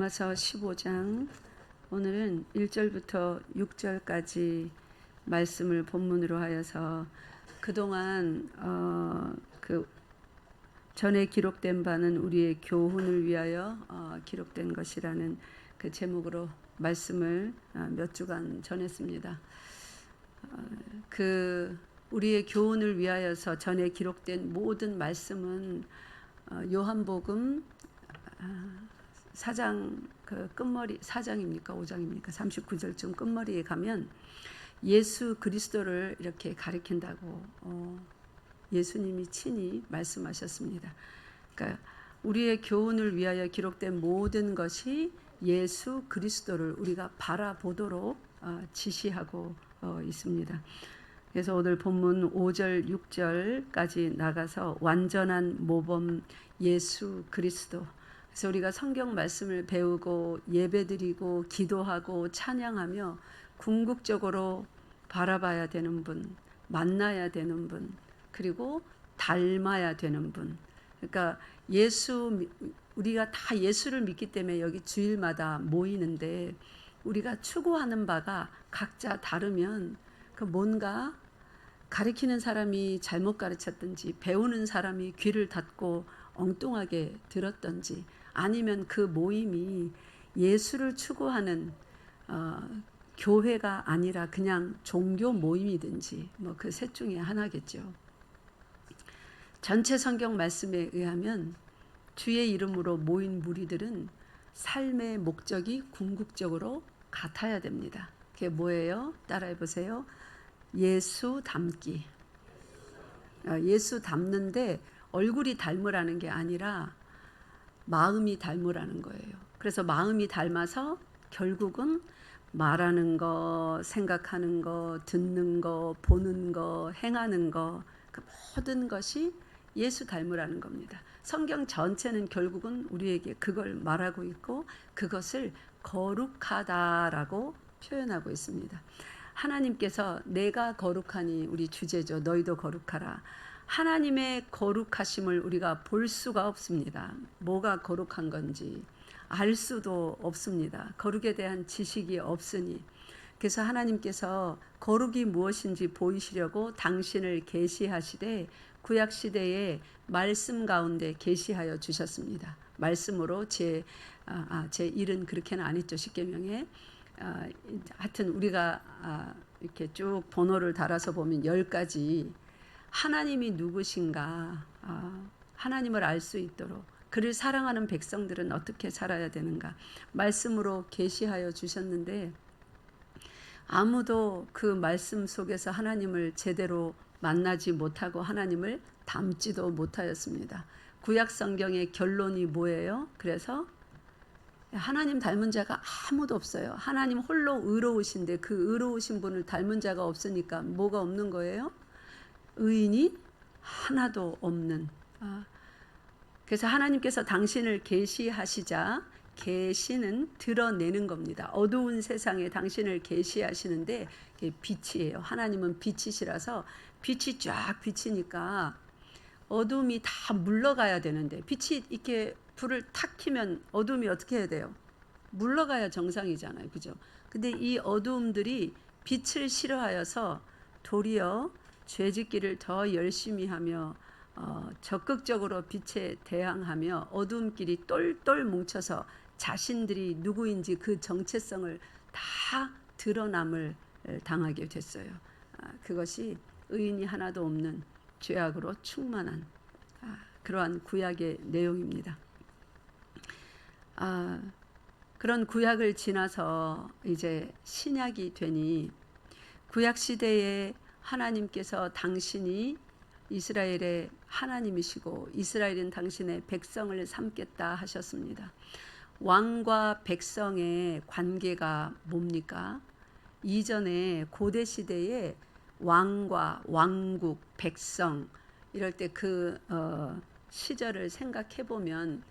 로마서 15장 오늘은 1절부터 6절까지 말씀을 본문으로 하여서 그동안 그 전에 기록된 바는 우리의 교훈을 위하여 기록된 것이라는 그 제목으로 말씀을 몇 주간 전했습니다. 그 우리의 교훈을 위하여서 전에 기록된 모든 말씀은 요한복음 4장 그 끝머리 4장입니까 5장입니까 39절쯤 끝머리에 가면 예수 그리스도를 이렇게 가리킨다고 예수님이 친히 말씀하셨습니다. 그러니까 우리의 교훈을 위하여 기록된 모든 것이 예수 그리스도를 우리가 바라보도록 지시하고 있습니다. 그래서 오늘 본문 5절 6절까지 나가서 완전한 모범 예수 그리스도. 그래서 우리가 성경 말씀을 배우고 예배드리고 기도하고 찬양하며 궁극적으로 바라봐야 되는 분, 만나야 되는 분, 그리고 닮아야 되는 분. 그러니까 우리가 다 예수를 믿기 때문에 여기 주일마다 모이는데 우리가 추구하는 바가 각자 다르면 그 뭔가 가르치는 사람이 잘못 가르쳤든지 배우는 사람이 귀를 닫고 엉뚱하게 들었던지 아니면 그 모임이 예수를 추구하는 교회가 아니라 그냥 종교 모임이든지 뭐 그 셋 중에 하나겠죠. 전체 성경 말씀에 의하면 주의 이름으로 모인 무리들은 삶의 목적이 궁극적으로 같아야 됩니다. 그게 뭐예요? 따라해 보세요. 예수 닮기. 예수 닮는데 얼굴이 닮으라는 게 아니라 마음이 닮으라는 거예요. 그래서 마음이 닮아서 결국은 말하는 거, 생각하는 거, 듣는 거, 보는 거, 행하는 거, 그 모든 것이 예수 닮으라는 겁니다. 성경 전체는 결국은 우리에게 그걸 말하고 있고 그것을 거룩하다라고 표현하고 있습니다. 하나님께서 내가 거룩하니 우리 주제죠. 너희도 거룩하라. 하나님의 거룩하심을 우리가 볼 수가 없습니다. 뭐가 거룩한 건지 알 수도 없습니다. 거룩에 대한 지식이 없으니. 그래서 하나님께서 거룩이 무엇인지 보이시려고 당신을 계시하시되 구약시대에 말씀 가운데 계시하여 주셨습니다. 말씀으로 제 일은 그렇게는 안 했죠. 십계명에. 하여튼 우리가 이렇게 쭉 번호를 달아서 보면 10가지 하나님이 누구신가 하나님을 알 수 있도록 그를 사랑하는 백성들은 어떻게 살아야 되는가 말씀으로 계시하여 주셨는데 아무도 그 말씀 속에서 하나님을 제대로 만나지 못하고 하나님을 닮지도 못하였습니다. 구약 성경의 결론이 뭐예요? 그래서 하나님 닮은 자가 아무도 없어요. 하나님 홀로 의로우신데 그 의로우신 분을 닮은 자가 없으니까 뭐가 없는 거예요? 의인이 하나도 없는. 그래서 하나님께서 당신을 계시하시자 계시는 드러내는 겁니다. 어두운 세상에 당신을 계시하시는데 빛이에요. 하나님은 빛이시라서 빛이 쫙 비치니까 어둠이 다 물러가야 되는데 빛이 이렇게 불을 탁 켜면 어둠이 어떻게 해야 돼요? 물러가야 정상이잖아요. 그죠? 근데 이 어두움들이 빛을 싫어하여서 도리어 죄짓기를 더 열심히 하며 적극적으로 빛에 대항하며 어두움끼리 똘똘 뭉쳐서 자신들이 누구인지 그 정체성을 다 드러남을 당하게 됐어요. 그것이 의인이 하나도 없는 죄악으로 충만한 그러한 구약의 내용입니다. 그런 구약을 지나서 이제 신약이 되니 구약 시대에 하나님께서 당신이 이스라엘의 하나님이시고 이스라엘은 당신의 백성을 삼겠다 하셨습니다. 왕과 백성의 관계가 뭡니까? 이전에 고대 시대에 왕과 왕국, 백성 이럴 때 그 시절을 생각해 보면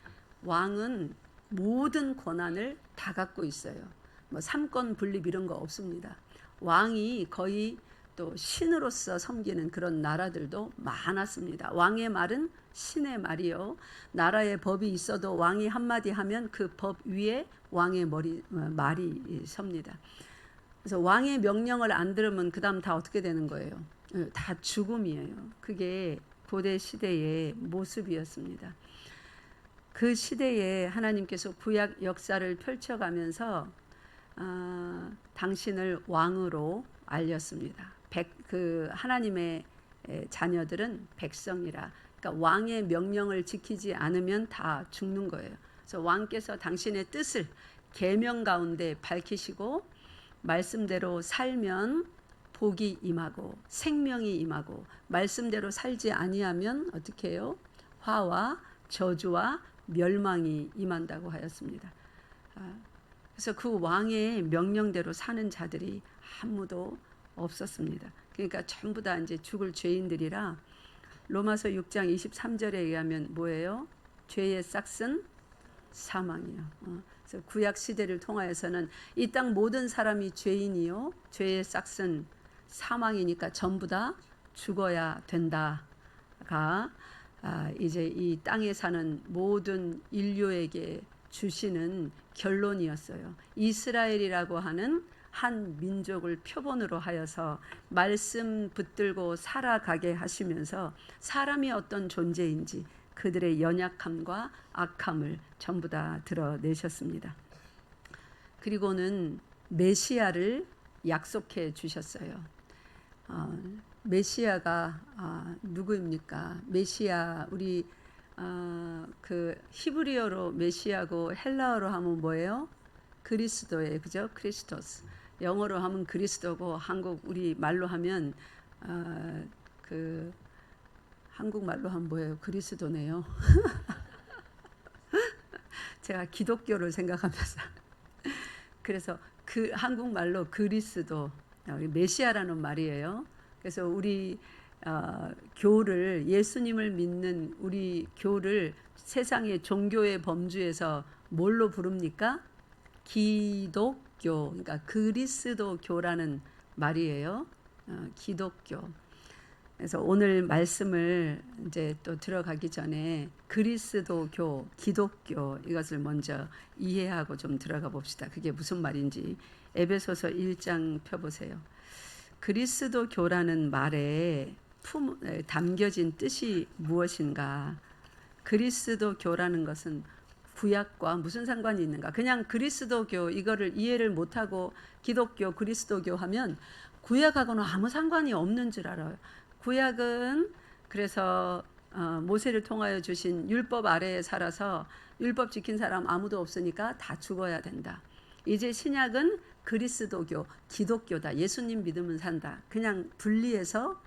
왕은 모든 권한을 다 갖고 있어요. 뭐 삼권 분립 이런 거 없습니다. 왕이 거의 또 신으로서 섬기는 그런 나라들도 많았습니다. 왕의 말은 신의 말이요. 나라의 법이 있어도 왕이 한마디 하면 그 법 위에 왕의 말이 섭니다. 그래서 왕의 명령을 안 들으면 그 다음 다 어떻게 되는 거예요? 다 죽음이에요. 그게 고대 시대의 모습이었습니다. 그 시대에 하나님께서 구약 역사를 펼쳐가면서 당신을 왕으로 알렸습니다. 그 하나님의 자녀들은 백성이라. 그러니까 왕의 명령을 지키지 않으면 다 죽는 거예요. 그래서 왕께서 당신의 뜻을 계명 가운데 밝히시고 말씀대로 살면 복이 임하고 생명이 임하고 말씀대로 살지 아니하면 어떻게 해요? 화와 저주와 멸망이 임한다고 하였습니다. 그래서 그 왕의 명령대로 사는 자들이 아무도 없었습니다. 그러니까 전부 다 이제 죽을 죄인들이라 로마서 6장 23절에 의하면 뭐예요? 죄의 싹은 사망이요. 그래서 구약 시대를 통하여서는 이 땅 모든 사람이 죄인이요. 죄의 싹은 사망이니까 전부 다 죽어야 된다가 이제 이 땅에 사는 모든 인류에게 주시는 결론이었어요. 이스라엘이라고 하는 한 민족을 표본으로 하여서 말씀 붙들고 살아가게 하시면서 사람이 어떤 존재인지 그들의 연약함과 악함을 전부 다 드러내셨습니다. 그리고는 메시아를 약속해 주셨어요. 메시아가 누구입니까? 메시아 우리 그 히브리어로 메시아고 헬라어로 하면 뭐예요? 그리스도예요, 그죠? 크리스토스. 영어로 하면 그리스도고 한국 우리 말로 하면 그 한국 말로 하면 뭐예요? 그리스도네요. 제가 기독교를 생각하면서 그래서 그 한국 말로 그리스도 메시아라는 말이에요. 그래서 우리 교를 예수님을 믿는 우리 교를 세상의 종교의 범주에서 뭘로 부릅니까? 기독교, 그러니까 그리스도교라는 말이에요. 기독교. 그래서 오늘 말씀을 이제 또 들어가기 전에 그리스도교, 기독교 이것을 먼저 이해하고 좀 들어가 봅시다. 그게 무슨 말인지 에베소서 1장 펴보세요. 그리스도교라는 말에 담겨진 뜻이 무엇인가? 그리스도교라는 것은 구약과 무슨 상관이 있는가? 그냥 그리스도교 이거를 이해를 못하고 기독교, 그리스도교 하면 구약하고는 아무 상관이 없는 줄 알아요. 구약은 그래서 모세를 통하여 주신 율법 아래에 살아서 율법 지킨 사람 아무도 없으니까 다 죽어야 된다. 이제 신약은 그리스도교, 기독교다. 예수님 믿으면 산다. 그냥 분리해서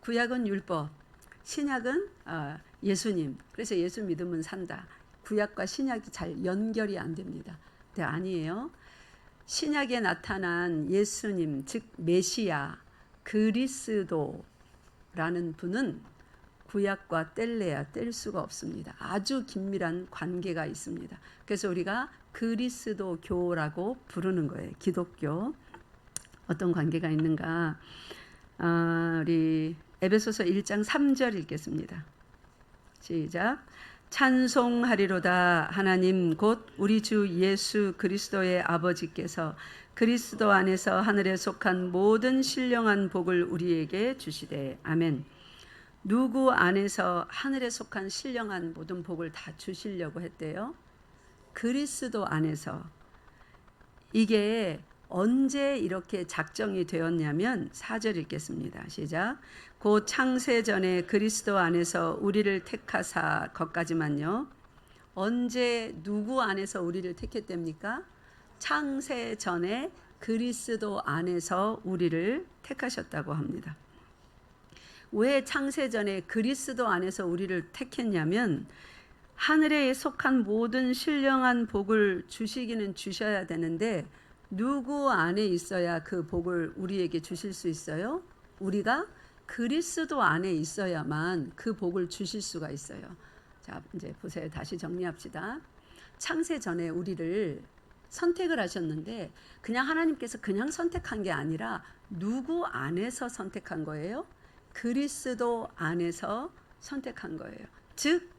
구약은 율법, 신약은 예수님. 그래서 예수 믿으면 산다. 구약과 신약이 잘 연결이 안 됩니다. 근데 아니에요. 신약에 나타난 예수님, 즉 메시아, 그리스도라는 분은 구약과 뗄 수가 없습니다. 아주 긴밀한 관계가 있습니다. 그래서 우리가 그리스도교라고 부르는 거예요. 기독교. 어떤 관계가 있는가? 우리 에베소서 1장 3절 읽겠습니다. 시작. 찬송하리로다 하나님 곧 우리 주 예수 그리스도의 아버지께서 그리스도 안에서 하늘에 속한 모든 신령한 복을 우리에게 주시되 아멘. 누구 안에서 하늘에 속한 신령한 모든 복을 다 주시려고 했대요? 그리스도 안에서. 이게 언제 이렇게 작정이 되었냐면 4절 읽겠습니다. 시작. 곧 창세 전에 그리스도 안에서 우리를 택하사 것까지만요. 언제 누구 안에서 우리를 택했답니까? 창세 전에 그리스도 안에서 우리를 택하셨다고 합니다. 왜 창세 전에 그리스도 안에서 우리를 택했냐면 하늘에 속한 모든 신령한 복을 주시기는 주셔야 되는데 누구 안에 있어야 그 복을 우리에게 주실 수 있어요? 우리가 그리스도 안에 있어야만 그 복을 주실 수가 있어요. 자, 이제 보세요. 다시 정리합시다. 창세 전에 우리를 선택을 하셨는데 그냥 하나님께서 그냥 선택한 게 아니라 누구 안에서 선택한 거예요? 그리스도 안에서 선택한 거예요. 즉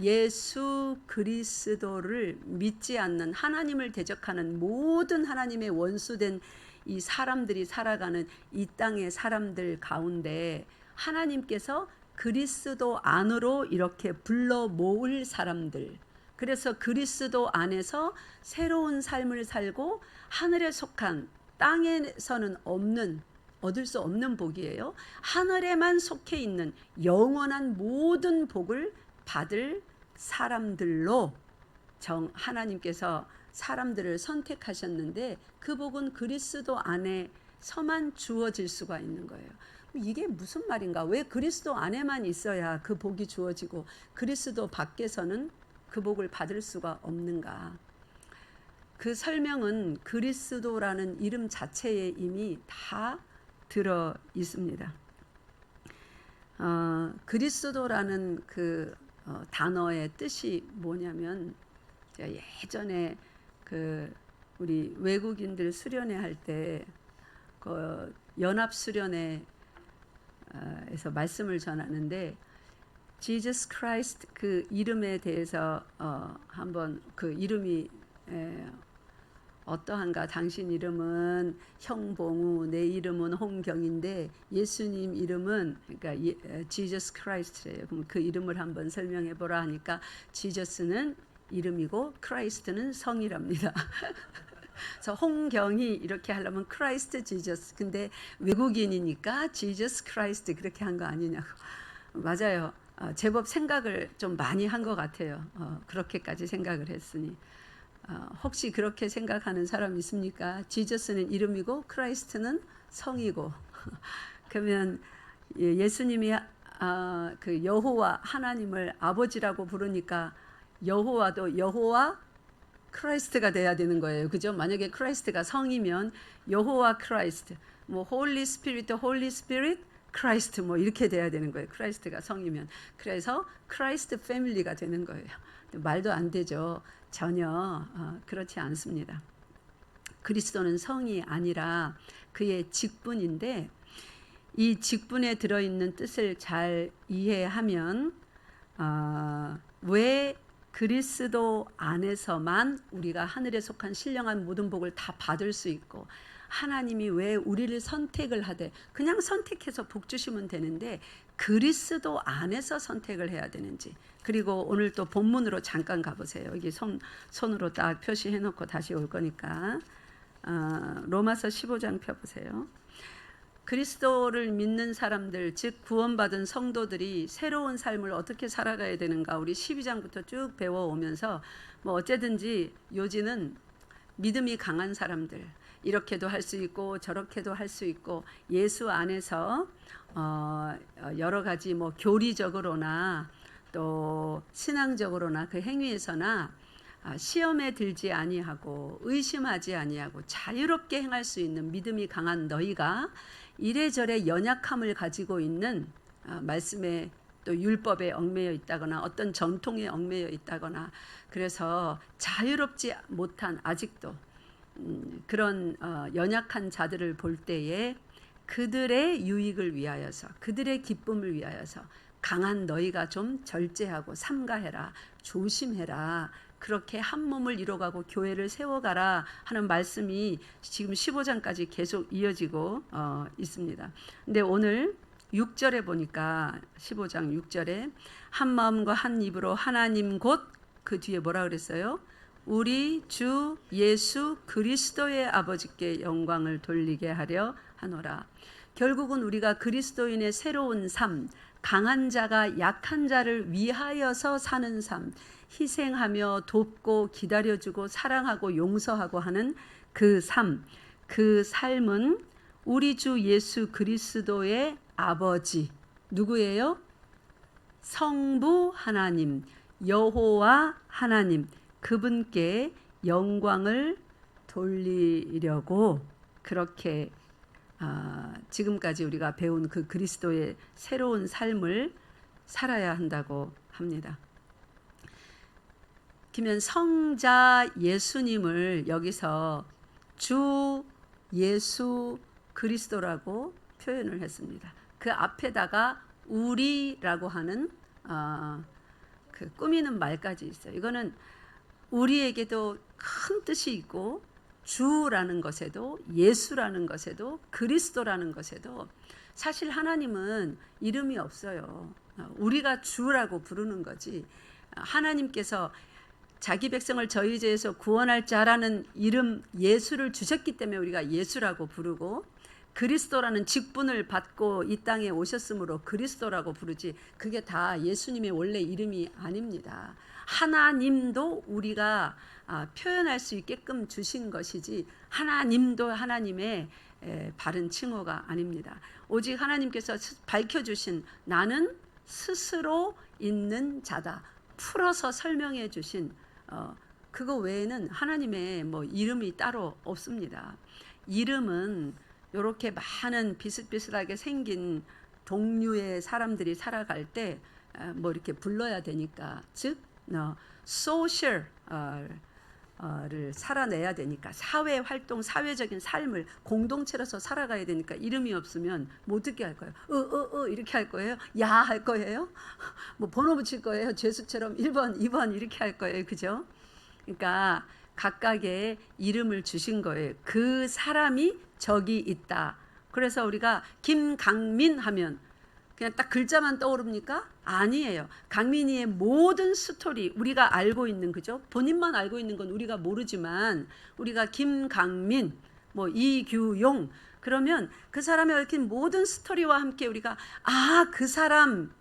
예수 그리스도를 믿지 않는 하나님을 대적하는 모든 하나님의 원수된 이 사람들이 살아가는 이 땅의 사람들 가운데 하나님께서 그리스도 안으로 이렇게 불러 모을 사람들, 그래서 그리스도 안에서 새로운 삶을 살고 하늘에 속한, 땅에서는 없는, 얻을 수 없는 복이에요. 하늘에만 속해 있는 영원한 모든 복을 받을 사람들로 하나님께서 사람들을 선택하셨는데 그 복은 그리스도 안에서만 주어질 수가 있는 거예요. 이게 무슨 말인가? 왜 그리스도 안에만 있어야 그 복이 주어지고 그리스도 밖에서는 그 복을 받을 수가 없는가? 그 설명은 그리스도라는 이름 자체에 이미 다 들어 있습니다. 그리스도라는 그 단어의 뜻이 뭐냐면, 제가 예전에 그 우리 외국인들 수련회 할 때 그 연합 수련회에서 말씀을 전하는데 Jesus Christ 그 이름에 대해서 한번 그 이름이 어떠한가? 당신 이름은 형봉우, 내 이름은 홍경인데 예수님 이름은 그러니까 Jesus Christ래요. 그럼 그 이름을 한번 설명해 보라 하니까 지저스는 이름이고 크라이스트는 성이랍니다. 그래서 홍경이 이렇게 하려면 크라이스트 지저스. 근데 외국인이니까 지저스 크라이스트 그렇게 한 거 아니냐고. 맞아요. 제법 생각을 좀 많이 한 것 같아요. 그렇게까지 생각을 했으니. 혹시 그렇게 생각하는 사람 있습니까? 지저스는 이름이고 크라이스트는 성이고. 그러면 예수님이 그 여호와 하나님을 아버지라고 부르니까 여호와도 여호와 크라이스트가 돼야 되는 거예요. 그죠? 만약에 크라이스트가 성이면 여호와 크라이스트, 뭐 홀리 스피릿, 홀리 스피릿, 크라이스트 뭐 이렇게 돼야 되는 거예요. 크라이스트가 성이면. 그래서 크라이스트 패밀리가 되는 거예요. 말도 안 되죠. 전혀 그렇지 않습니다. 그리스도는 성이 아니라 그의 직분인데 이 직분에 들어있는 뜻을 잘 이해하면 왜 그리스도 안에서만 우리가 하늘에 속한 신령한 모든 복을 다 받을 수 있고 하나님이 왜 우리를 선택을 하되 그냥 선택해서 복 주시면 되는데 그리스도 안에서 선택을 해야 되는지, 그리고 오늘 또 본문으로 잠깐 가보세요. 여기 손으로 딱 표시해 놓고 다시 올 거니까 로마서 15장 펴보세요. 그리스도를 믿는 사람들, 즉 구원받은 성도들이 새로운 삶을 어떻게 살아가야 되는가 우리 12장부터 쭉 배워오면서 뭐 어쨌든지 요지는 믿음이 강한 사람들, 이렇게도 할 수 있고 저렇게도 할 수 있고 예수 안에서 여러 가지 뭐 교리적으로나 또 신앙적으로나 그 행위에서나 시험에 들지 아니하고 의심하지 아니하고 자유롭게 행할 수 있는 믿음이 강한 너희가 이래저래 연약함을 가지고 있는 말씀에 또 율법에 얽매여 있다거나 어떤 전통에 얽매여 있다거나 그래서 자유롭지 못한 아직도 그런 연약한 자들을 볼 때에 그들의 유익을 위하여서 그들의 기쁨을 위하여서 강한 너희가 좀 절제하고 삼가해라, 조심해라, 그렇게 한 몸을 이뤄가고 교회를 세워가라 하는 말씀이 지금 15장까지 계속 이어지고 있습니다. 근데 오늘 6절에 보니까 15장 6절에 한 마음과 한 입으로 하나님 곧 그 뒤에 뭐라 그랬어요? 우리 주 예수 그리스도의 아버지께 영광을 돌리게 하려 하노라. 결국은 우리가 그리스도인의 새로운 삶, 강한 자가 약한 자를 위하여서 사는 삶, 희생하며 돕고 기다려주고 사랑하고 용서하고 하는 그 삶, 그 삶은 우리 주 예수 그리스도의 아버지, 누구예요? 성부 하나님, 여호와 하나님, 그분께 영광을 돌리려고 그렇게 지금까지 우리가 배운 그 그리스도의 새로운 삶을 살아야 한다고 합니다. 그러면 성자 예수님을 여기서 주 예수 그리스도라고 표현을 했습니다. 그 앞에다가 우리라고 하는 그 꾸미는 말까지 있어요. 이거는 우리에게도 큰 뜻이 있고 주라는 것에도 예수라는 것에도 그리스도라는 것에도 사실 하나님은 이름이 없어요. 우리가 주라고 부르는 거지. 하나님께서 자기 백성을 저희 죄에서 구원할 자라는 이름 예수를 주셨기 때문에 우리가 예수라고 부르고 그리스도라는 직분을 받고 이 땅에 오셨으므로 그리스도라고 부르지 그게 다 예수님의 원래 이름이 아닙니다. 하나님도 우리가 표현할 수 있게끔 주신 것이지 하나님도 하나님의 바른 칭호가 아닙니다. 오직 하나님께서 밝혀주신 나는 스스로 있는 자다. 풀어서 설명해 주신 그거 외에는 하나님의 뭐 이름이 따로 없습니다. 이름은 이렇게 많은 비슷비슷하게 생긴 동류의 사람들이 살아갈 때 뭐 이렇게 불러야 되니까 즉 소셜 를 살아내야 되니까 사회활동 사회적인 삶을 공동체로서 살아가야 되니까 이름이 없으면 뭐 어떻게 할 거예요? 이렇게 할 거예요? 야 할 거예요? 뭐 번호 붙일 거예요? 죄수처럼 1번 2번 이렇게 할 거예요. 그죠? 그러니까 각각의 이름을 주신 거예요. 그 사람이 저기 있다. 그래서 우리가 김강민 하면 그냥 딱 글자만 떠오릅니까? 아니에요. 강민이의 모든 스토리 우리가 알고 있는 그죠? 본인만 알고 있는 건 우리가 모르지만 우리가 김강민, 뭐 이규용 그러면 그 사람의 얽힌 모든 스토리와 함께 우리가 그 사람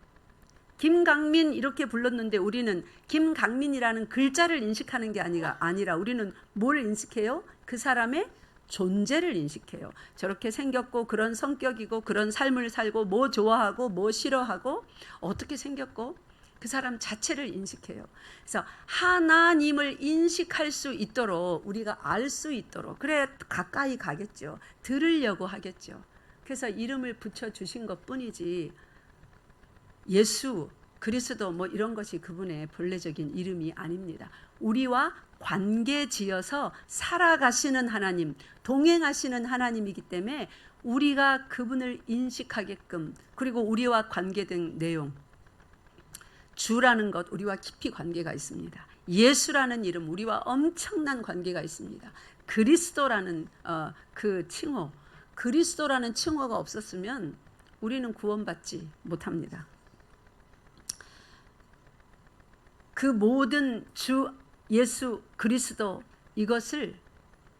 김강민 이렇게 불렀는데 우리는 김강민이라는 글자를 인식하는 게 아니라 우리는 뭘 인식해요? 그 사람의 존재를 인식해요. 저렇게 생겼고 그런 성격이고 그런 삶을 살고 뭐 좋아하고 뭐 싫어하고 어떻게 생겼고 그 사람 자체를 인식해요. 그래서 하나님을 인식할 수 있도록 우리가 알 수 있도록 그래 가까이 가겠죠. 들으려고 하겠죠. 그래서 이름을 붙여주신 것뿐이지 예수, 그리스도 뭐 이런 것이 그분의 본래적인 이름이 아닙니다. 우리와 관계 지어서 살아가시는 하나님, 동행하시는 하나님이기 때문에 우리가 그분을 인식하게끔 그리고 우리와 관계된 내용 주라는 것 우리와 깊이 관계가 있습니다. 예수라는 이름 우리와 엄청난 관계가 있습니다. 그리스도라는 그 칭호 그리스도라는 칭호가 없었으면 우리는 구원받지 못합니다. 그 모든 주 예수 그리스도 이것을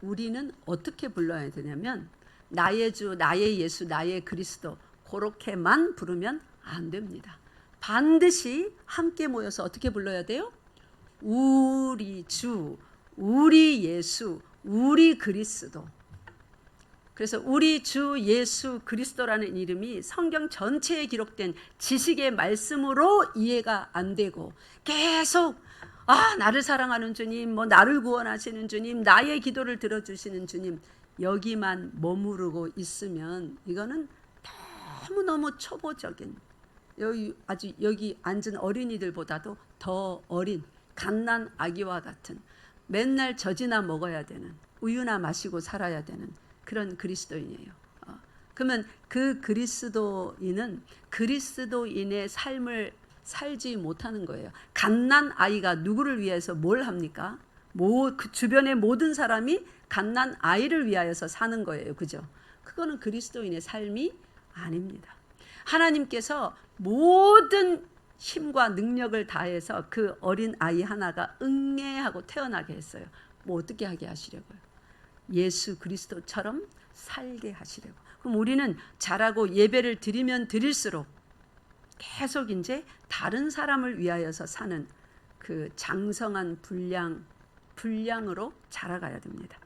우리는 어떻게 불러야 되냐면 나의 주 나의 예수 나의 그리스도 그렇게만 부르면 안 됩니다. 반드시 함께 모여서 어떻게 불러야 돼요? 우리 주 우리 예수 우리 그리스도. 그래서 우리 주 예수 그리스도라는 이름이 성경 전체에 기록된 지식의 말씀으로 이해가 안 되고 계속 나를 사랑하는 주님, 뭐 나를 구원하시는 주님, 나의 기도를 들어주시는 주님 여기만 머무르고 있으면 이거는 너무너무 초보적인 여기 앉은 어린이들보다도 더 어린 갓난 아기와 같은 맨날 젖이나 먹어야 되는 우유나 마시고 살아야 되는 그런 그리스도인이에요. 그러면 그 그리스도인은 그리스도인의 삶을 살지 못하는 거예요. 갓난 아이가 누구를 위해서 뭘 합니까? 그 주변의 모든 사람이 갓난 아이를 위하여서 사는 거예요. 그죠? 그거는 그리스도인의 삶이 아닙니다. 하나님께서 모든 힘과 능력을 다해서 그 어린 아이 하나가 응애하고 태어나게 했어요. 뭐 어떻게 하게 하시려고요? 예수 그리스도처럼 살게 하시려고. 그럼 우리는 자라고 예배를 드리면 드릴수록 계속 이제 다른 사람을 위하여서 사는 그 장성한 분량으로 자라가야 됩니다.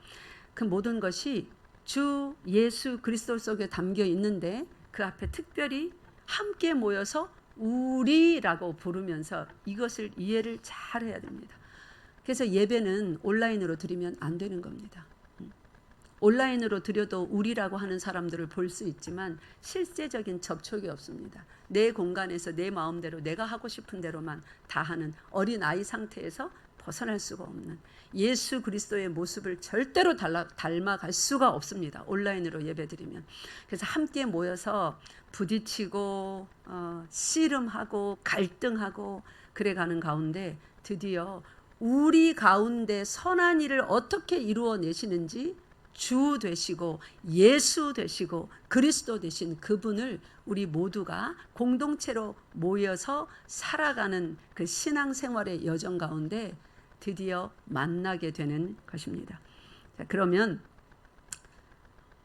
그 모든 것이 주 예수 그리스도 속에 담겨 있는데 그 앞에 특별히 함께 모여서 우리라고 부르면서 이것을 이해를 잘 해야 됩니다. 그래서 예배는 온라인으로 드리면 안 되는 겁니다. 온라인으로 드려도 우리라고 하는 사람들을 볼 수 있지만 실제적인 접촉이 없습니다. 내 공간에서 내 마음대로 내가 하고 싶은 대로만 다 하는 어린아이 상태에서 벗어날 수가 없는 예수 그리스도의 모습을 절대로 닮아갈 수가 없습니다. 온라인으로 예배드리면. 그래서 함께 모여서 부딪히고 씨름하고 갈등하고 그래가는 가운데 드디어 우리 가운데 선한 일을 어떻게 이루어내시는지 주 되시고 예수 되시고 그리스도 되신 그분을 우리 모두가 공동체로 모여서 살아가는 그 신앙생활의 여정 가운데 드디어 만나게 되는 것입니다. 자, 그러면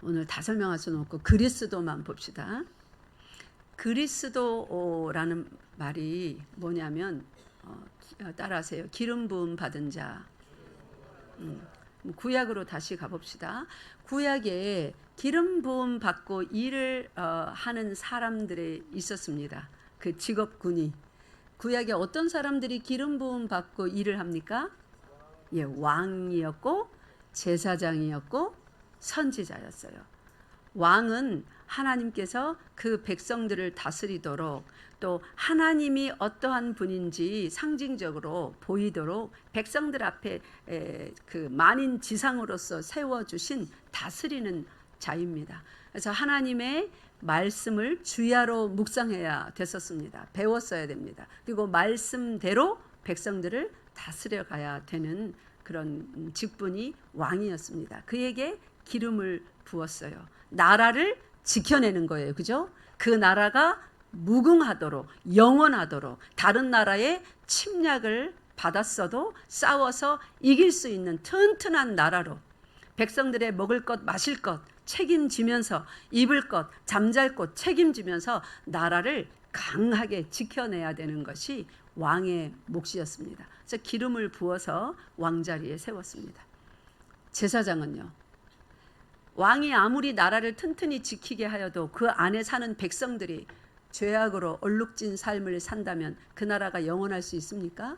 오늘 다 설명할 수는 없고 그리스도만 봅시다. 그리스도라는 말이 뭐냐면 따라하세요. 기름 부음 받은 자. 구약으로 다시 가봅시다. 구약에 기름 부음 받고 일을 하는 사람들이 있었습니다. 그 직업군이. 구약에 어떤 사람들이 기름 부음 받고 일을 합니까? 예, 왕이었고 제사장이었고 선지자였어요. 왕은 하나님께서 그 백성들을 다스리도록 또 하나님이 어떠한 분인지 상징적으로 보이도록 백성들 앞에 그 만인 지상으로서 세워주신 다스리는 자입니다. 그래서 하나님의 말씀을 주야로 묵상해야 됐었습니다. 배웠어야 됩니다. 그리고 말씀대로 백성들을 다스려 가야 되는 그런 직분이 왕이었습니다. 그에게 기름을 부었어요. 나라를 지켜내는 거예요. 그죠? 그 나라가 무궁하도록 영원하도록 다른 나라의 침략을 받았어도 싸워서 이길 수 있는 튼튼한 나라로 백성들의 먹을 것 마실 것 책임지면서 입을 것 잠잘 곳 책임지면서 나라를 강하게 지켜내야 되는 것이 왕의 몫이었습니다. 그래서 기름을 부어서 왕자리에 세웠습니다. 제사장은요, 왕이 아무리 나라를 튼튼히 지키게 하여도 그 안에 사는 백성들이 죄악으로 얼룩진 삶을 산다면 그 나라가 영원할 수 있습니까?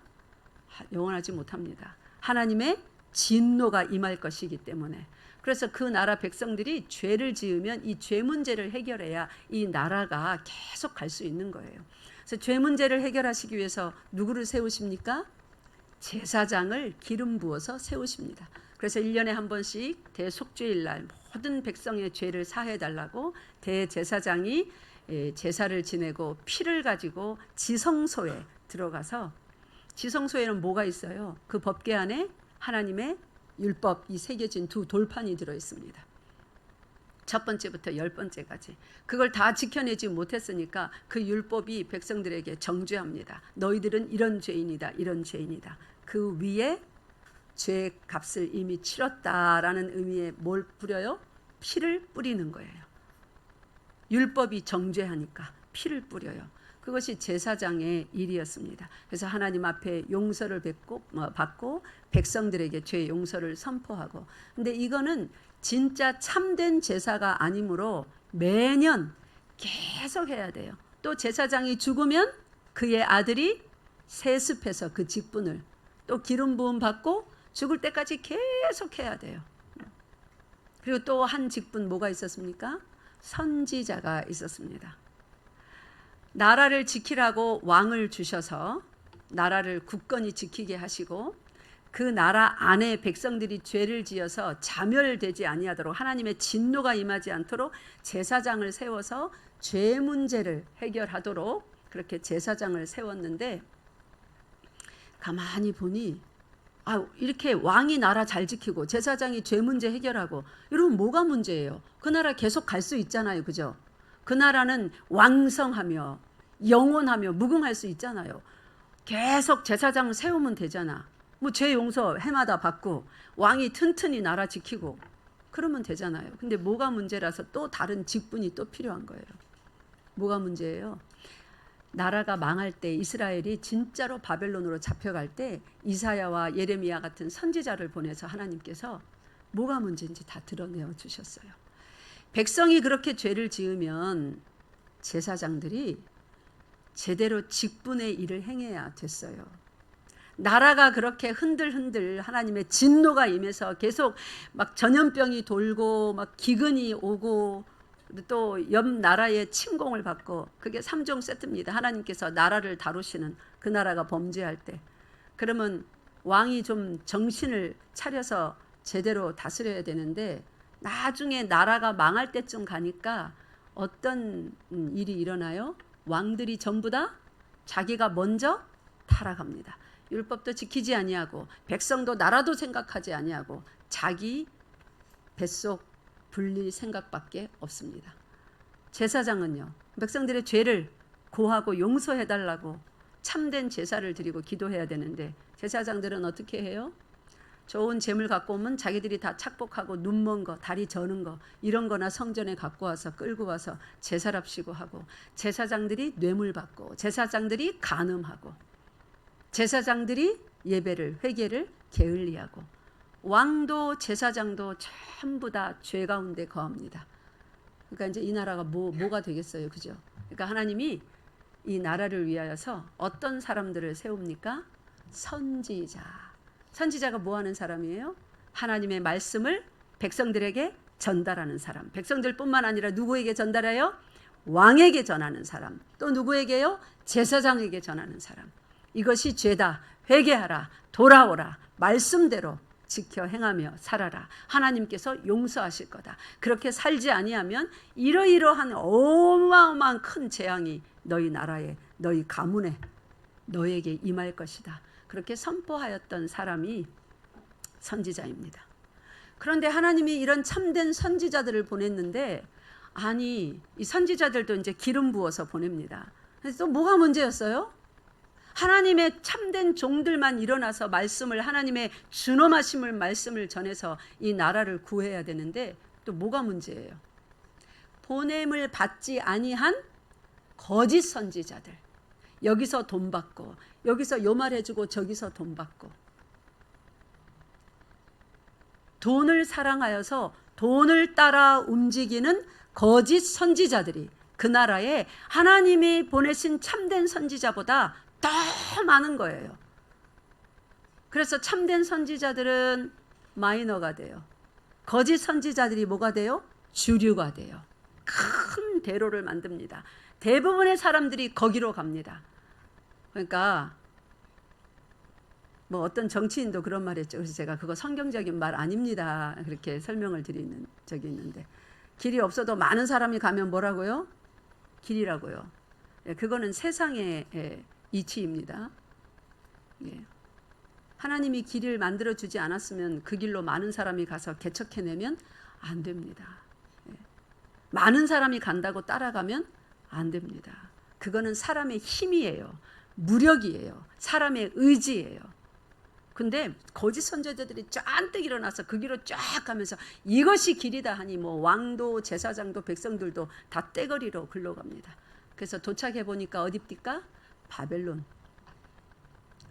영원하지 못합니다. 하나님의 진노가 임할 것이기 때문에. 그래서 그 나라 백성들이 죄를 지으면 이 죄 문제를 해결해야 이 나라가 계속 갈 수 있는 거예요. 그래서 죄 문제를 해결하시기 위해서 누구를 세우십니까? 제사장을 기름 부어서 세우십니다. 그래서 1년에 한 번씩 대속죄일 날 모든 백성의 죄를 사해달라고 대제사장이 제사를 지내고 피를 가지고 지성소에 들어가서, 지성소에는 뭐가 있어요? 그 법궤 안에 하나님의 율법이 새겨진 두 돌판이 들어있습니다. 첫 번째부터 10번째까지. 그걸 다 지켜내지 못했으니까 그 율법이 백성들에게 정죄합니다. 너희들은 이런 죄인이다, 이런 죄인이다. 그 위에 죄 값을 이미 치렀다라는 의미의 뭘 뿌려요? 피를 뿌리는 거예요. 율법이 정죄하니까 피를 뿌려요. 그것이 제사장의 일이었습니다. 그래서 하나님 앞에 용서를 받고 백성들에게 죄 용서를 선포하고. 근데 이거는 진짜 참된 제사가 아니므로 매년 계속 해야 돼요. 또 제사장이 죽으면 그의 아들이 세습해서 그 직분을 또 기름 부음 받고 죽을 때까지 계속 해야 돼요. 그리고 또 한 직분 뭐가 있었습니까? 선지자가 있었습니다. 나라를 지키라고 왕을 주셔서 나라를 굳건히 지키게 하시고 그 나라 안에 백성들이 죄를 지어서 자멸되지 아니하도록 하나님의 진노가 임하지 않도록 제사장을 세워서 죄 문제를 해결하도록 그렇게 제사장을 세웠는데, 가만히 보니 이렇게 왕이 나라 잘 지키고 제사장이 죄 문제 해결하고 이러면 뭐가 문제예요? 그 나라 계속 갈 수 있잖아요. 그죠? 그 나라는 왕성하며 영원하며 무궁할 수 있잖아요. 계속 제사장을 세우면 되잖아. 뭐 죄 용서 해마다 받고 왕이 튼튼히 나라 지키고 그러면 되잖아요. 근데 뭐가 문제라서 또 다른 직분이 또 필요한 거예요. 뭐가 문제예요? 나라가 망할 때, 이스라엘이 진짜로 바벨론으로 잡혀갈 때 이사야와 예레미야 같은 선지자를 보내서 하나님께서 뭐가 문제인지 다 드러내어 주셨어요. 백성이 그렇게 죄를 지으면 제사장들이 제대로 직분의 일을 행해야 됐어요. 나라가 그렇게 흔들흔들 하나님의 진노가 임해서 계속 막 전염병이 돌고 막 기근이 오고 또 옆 나라의 침공을 받고, 그게 3종 세트입니다. 하나님께서 나라를 다루시는 그 나라가 범죄할 때. 그러면 왕이 좀 정신을 차려서 제대로 다스려야 되는데 나중에 나라가 망할 때쯤 가니까 어떤 일이 일어나요? 왕들이 전부 다 자기가 먼저 타락합니다. 율법도 지키지 아니하고 백성도 나라도 생각하지 아니하고 자기 뱃속 불릴 생각밖에 없습니다. 제사장은요, 백성들의 죄를 고하고 용서해달라고 참된 제사를 드리고 기도해야 되는데 제사장들은 어떻게 해요? 좋은 재물 갖고 오면 자기들이 다 착복하고 눈먼 거, 다리 저는 거 이런 거나 성전에 갖고 와서 끌고 와서 제사랍시고 하고, 제사장들이 뇌물 받고, 제사장들이 간음하고, 제사장들이 예배를 회개를 게을리하고, 왕도 제사장도 전부 다 죄 가운데 거합니다. 그러니까 이제 이 나라가 뭐가 되겠어요, 그죠? 그러니까 하나님이 이 나라를 위하여서 어떤 사람들을 세웁니까? 선지자. 선지자가 뭐 하는 사람이에요? 하나님의 말씀을 백성들에게 전달하는 사람. 백성들뿐만 아니라 누구에게 전달해요? 왕에게 전하는 사람. 또 누구에게요? 제사장에게 전하는 사람. 이것이 죄다. 회개하라. 돌아오라. 말씀대로 지켜 행하며 살아라. 하나님께서 용서하실 거다. 그렇게 살지 아니하면 이러이러한 어마어마한 큰 재앙이 너희 나라에, 너희 가문에, 너에게 임할 것이다. 그렇게 선포하였던 사람이 선지자입니다. 그런데 하나님이 이런 참된 선지자들을 보냈는데, 아니 이 선지자들도 이제 기름 부어서 보냅니다. 그래서 또 뭐가 문제였어요? 하나님의 참된 종들만 일어나서 말씀을, 하나님의 준엄하심을 말씀을 전해서 이 나라를 구해야 되는데 또 뭐가 문제예요? 보냄을 받지 아니한 거짓 선지자들. 여기서 돈 받고, 여기서 요 말 해주고 저기서 돈 받고, 돈을 사랑하여서 돈을 따라 움직이는 거짓 선지자들이 그 나라에 하나님이 보내신 참된 선지자보다 더 많은 거예요. 그래서 참된 선지자들은 마이너가 돼요. 거짓 선지자들이 뭐가 돼요? 주류가 돼요. 큰 대로를 만듭니다. 대부분의 사람들이 거기로 갑니다. 그러니까 뭐 어떤 정치인도 그런 말 했죠. 그래서 제가 그거 성경적인 말 아닙니다, 그렇게 설명을 드리는 적이 있는데, 길이 없어도 많은 사람이 가면 뭐라고요? 길이라고요. 그거는 세상의 이치입니다. 하나님이 길을 만들어주지 않았으면 그 길로 많은 사람이 가서 개척해내면 안 됩니다. 많은 사람이 간다고 따라가면 안 됩니다. 그거는 사람의 힘이에요. 무력이에요. 사람의 의지예요. 근데 거짓 선지자들이 짠뜩 일어나서 그 길로 쫙 가면서 이것이 길이다 하니 뭐 왕도 제사장도 백성들도 다 떼거리로 글러갑니다. 그래서 도착해 보니까 어디입니까? 바벨론.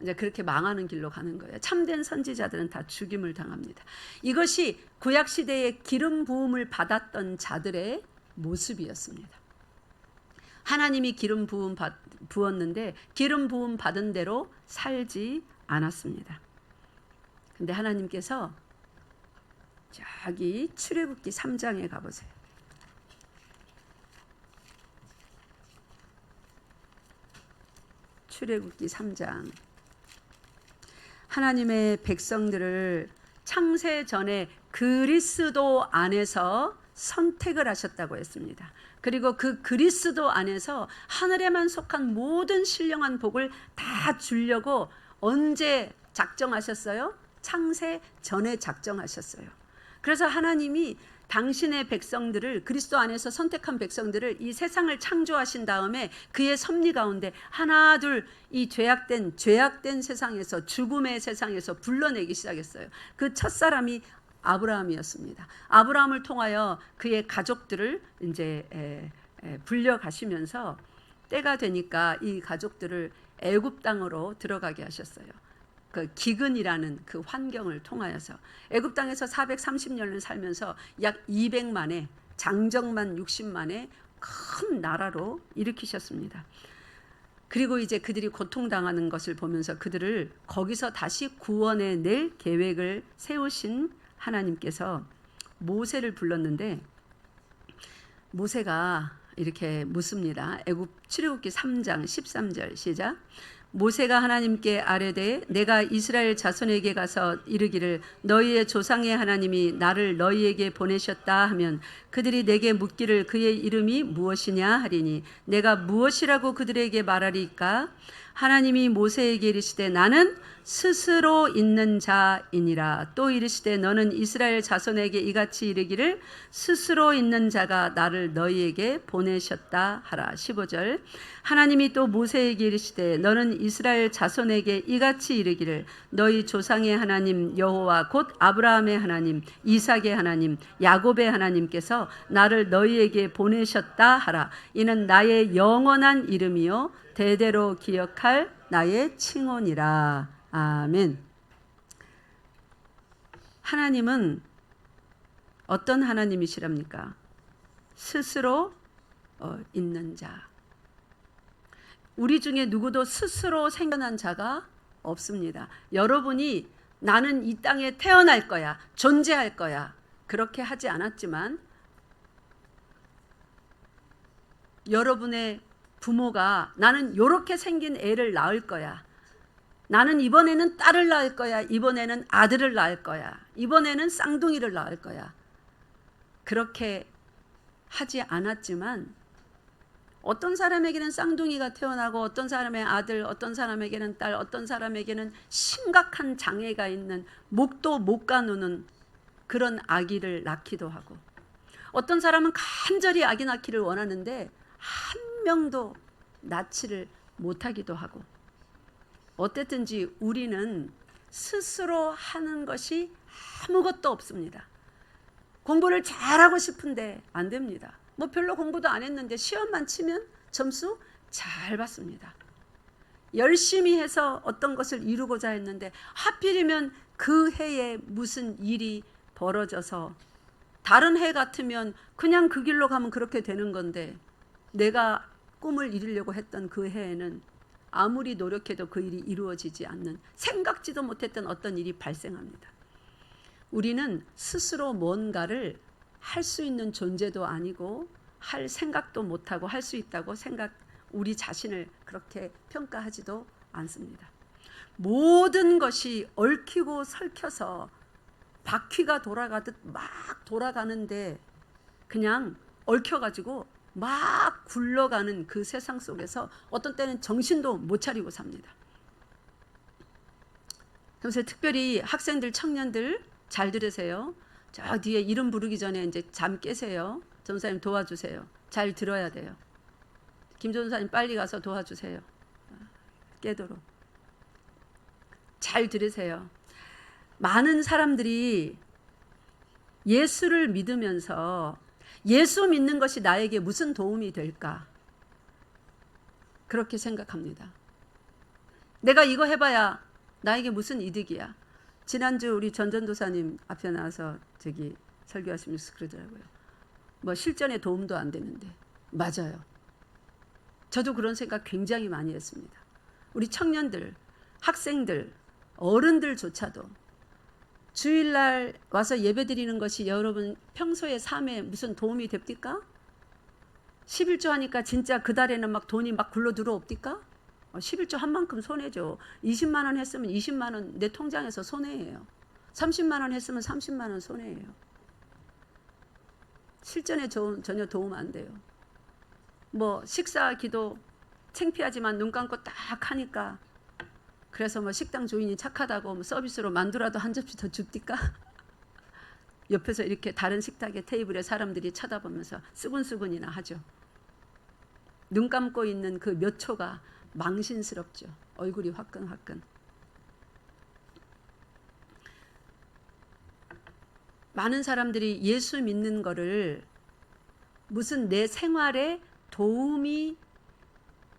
이제 그렇게 망하는 길로 가는 거예요. 참된 선지자들은 다 죽임을 당합니다. 이것이 구약 시대에 기름 부음을 받았던 자들의 모습이었습니다. 하나님이 기름 부음 부었는데 기름 부음 받은 대로 살지 않았습니다. 근데 하나님께서 저기 출애굽기 3장에 가보세요. 출애굽기 3장. 하나님의 백성들을 창세 전에 그리스도 안에서 선택을 하셨다고 했습니다. 그리고 그 그리스도 안에서 하늘에만 속한 모든 신령한 복을 다 주려고 언제 작정하셨어요? 창세 전에 작정하셨어요. 그래서 하나님이 당신의 백성들을, 그리스도 안에서 선택한 백성들을 이 세상을 창조하신 다음에 그의 섭리 가운데 하나 둘 이 죄악된 세상에서, 죽음의 세상에서 불러내기 시작했어요. 그 첫사람이 아브라함이었습니다. 아브라함을 통하여 그의 가족들을 이제 불려가시면서 때가 되니까 이 가족들을 애굽 땅으로 들어가게 하셨어요. 그 기근이라는 그 환경을 통하여서 애굽 땅에서 430년을 살면서 약 200만의 장정만 60만의 큰 나라로 일으키셨습니다. 그리고 이제 그들이 고통당하는 것을 보면서 그들을 거기서 다시 구원해 낼 계획을 세우신 하나님께서 모세를 불렀는데, 모세가 이렇게 묻습니다. 출애굽기 3장 13절 시작. 모세가 하나님께 아뢰되 내가 이스라엘 자손에게 가서 이르기를 너희의 조상의 하나님이 나를 너희에게 보내셨다 하면 그들이 내게 묻기를 그의 이름이 무엇이냐 하리니 내가 무엇이라고 그들에게 말하리까? 하나님이 모세에게 이르시되 나는 스스로 있는 자이니라. 또 이르시되 너는 이스라엘 자손에게 이같이 이르기를 스스로 있는 자가 나를 너희에게 보내셨다 하라. 15절. 하나님이 또 모세에게 이르시되 너는 이스라엘 자손에게 이같이 이르기를 너희 조상의 하나님 여호와 곧 아브라함의 하나님 이삭의 하나님 야곱의 하나님께서 나를 너희에게 보내셨다 하라. 이는 나의 영원한 이름이요 대대로 기억할 나의 칭언이라. 아멘. 하나님은 어떤 하나님이시랍니까? 스스로 있는 자. 우리 중에 누구도 스스로 생겨난 자가 없습니다. 여러분이 나는 이 땅에 태어날 거야, 존재할 거야, 그렇게 하지 않았지만 여러분의 부모가 나는 이렇게 생긴 애를 낳을 거야, 나는 이번에는 딸을 낳을 거야, 이번에는 아들을 낳을 거야, 이번에는 쌍둥이를 낳을 거야, 그렇게 하지 않았지만 어떤 사람에게는 쌍둥이가 태어나고 어떤 사람의 아들, 어떤 사람에게는 딸, 어떤 사람에게는 심각한 장애가 있는 목도 못 가누는 그런 아기를 낳기도 하고, 어떤 사람은 간절히 아기 낳기를 원하는데 한 명도 낳지를 못하기도 하고, 어쨌든지 우리는 스스로 하는 것이 아무것도 없습니다. 공부를 잘하고 싶은데 안 됩니다. 뭐 별로 공부도 안 했는데 시험만 치면 점수 잘 받습니다. 열심히 해서 어떤 것을 이루고자 했는데 하필이면 그 해에 무슨 일이 벌어져서, 다른 해 같으면 그냥 그 길로 가면 그렇게 되는 건데 내가 꿈을 이루려고 했던 그 해에는 아무리 노력해도 그 일이 이루어지지 않는, 생각지도 못했던 어떤 일이 발생합니다. 우리는 스스로 뭔가를 할 수 있는 존재도 아니고 할 생각도 못하고 할 수 있다고 우리 자신을 그렇게 평가하지도 않습니다. 모든 것이 얽히고 설켜서 바퀴가 돌아가듯 막 돌아가는데 그냥 얽혀가지고 막 굴러가는 그 세상 속에서 어떤 때는 정신도 못 차리고 삽니다. 그래서 특별히 학생들, 청년들 잘 들으세요. 저 뒤에 이름 부르기 전에 이제 잠 깨세요. 전사님 도와주세요. 잘 들어야 돼요. 김 전사님 빨리 가서 도와주세요. 깨도록. 잘 들으세요. 많은 사람들이 예수를 믿으면서 예수 믿는 것이 나에게 무슨 도움이 될까? 그렇게 생각합니다. 내가 이거 해봐야 나에게 무슨 이득이야? 지난주 우리 전전도사님 앞에 나와서 설교하시면서 그러더라고요. 뭐 실전에 도움도 안 되는데. 맞아요. 저도 그런 생각 굉장히 많이 했습니다. 우리 청년들, 학생들, 어른들조차도 주일날 와서 예배드리는 것이 여러분 평소의 삶에 무슨 도움이 됩니까? 11조 하니까 진짜 그 달에는 막 돈이 막 굴러 들어옵니까? 11조 한 만큼 손해죠. 20만 원 했으면 20만 원 내 통장에서 손해예요. 30만 원 했으면 30만 원 손해예요. 실전에 전혀 도움 안 돼요. 뭐 식사 기도 창피하지만 눈 감고 딱 하니까, 그래서 뭐 식당 주인이 착하다고 뭐 서비스로 만두라도 한 접시 더 줍니까? 옆에서 이렇게 다른 식탁의 테이블에 사람들이 쳐다보면서 쓰근쓰근이나 하죠. 눈 감고 있는 그 몇 초가 망신스럽죠. 얼굴이 화끈화끈. 많은 사람들이 예수 믿는 거를 무슨 내 생활에 도움이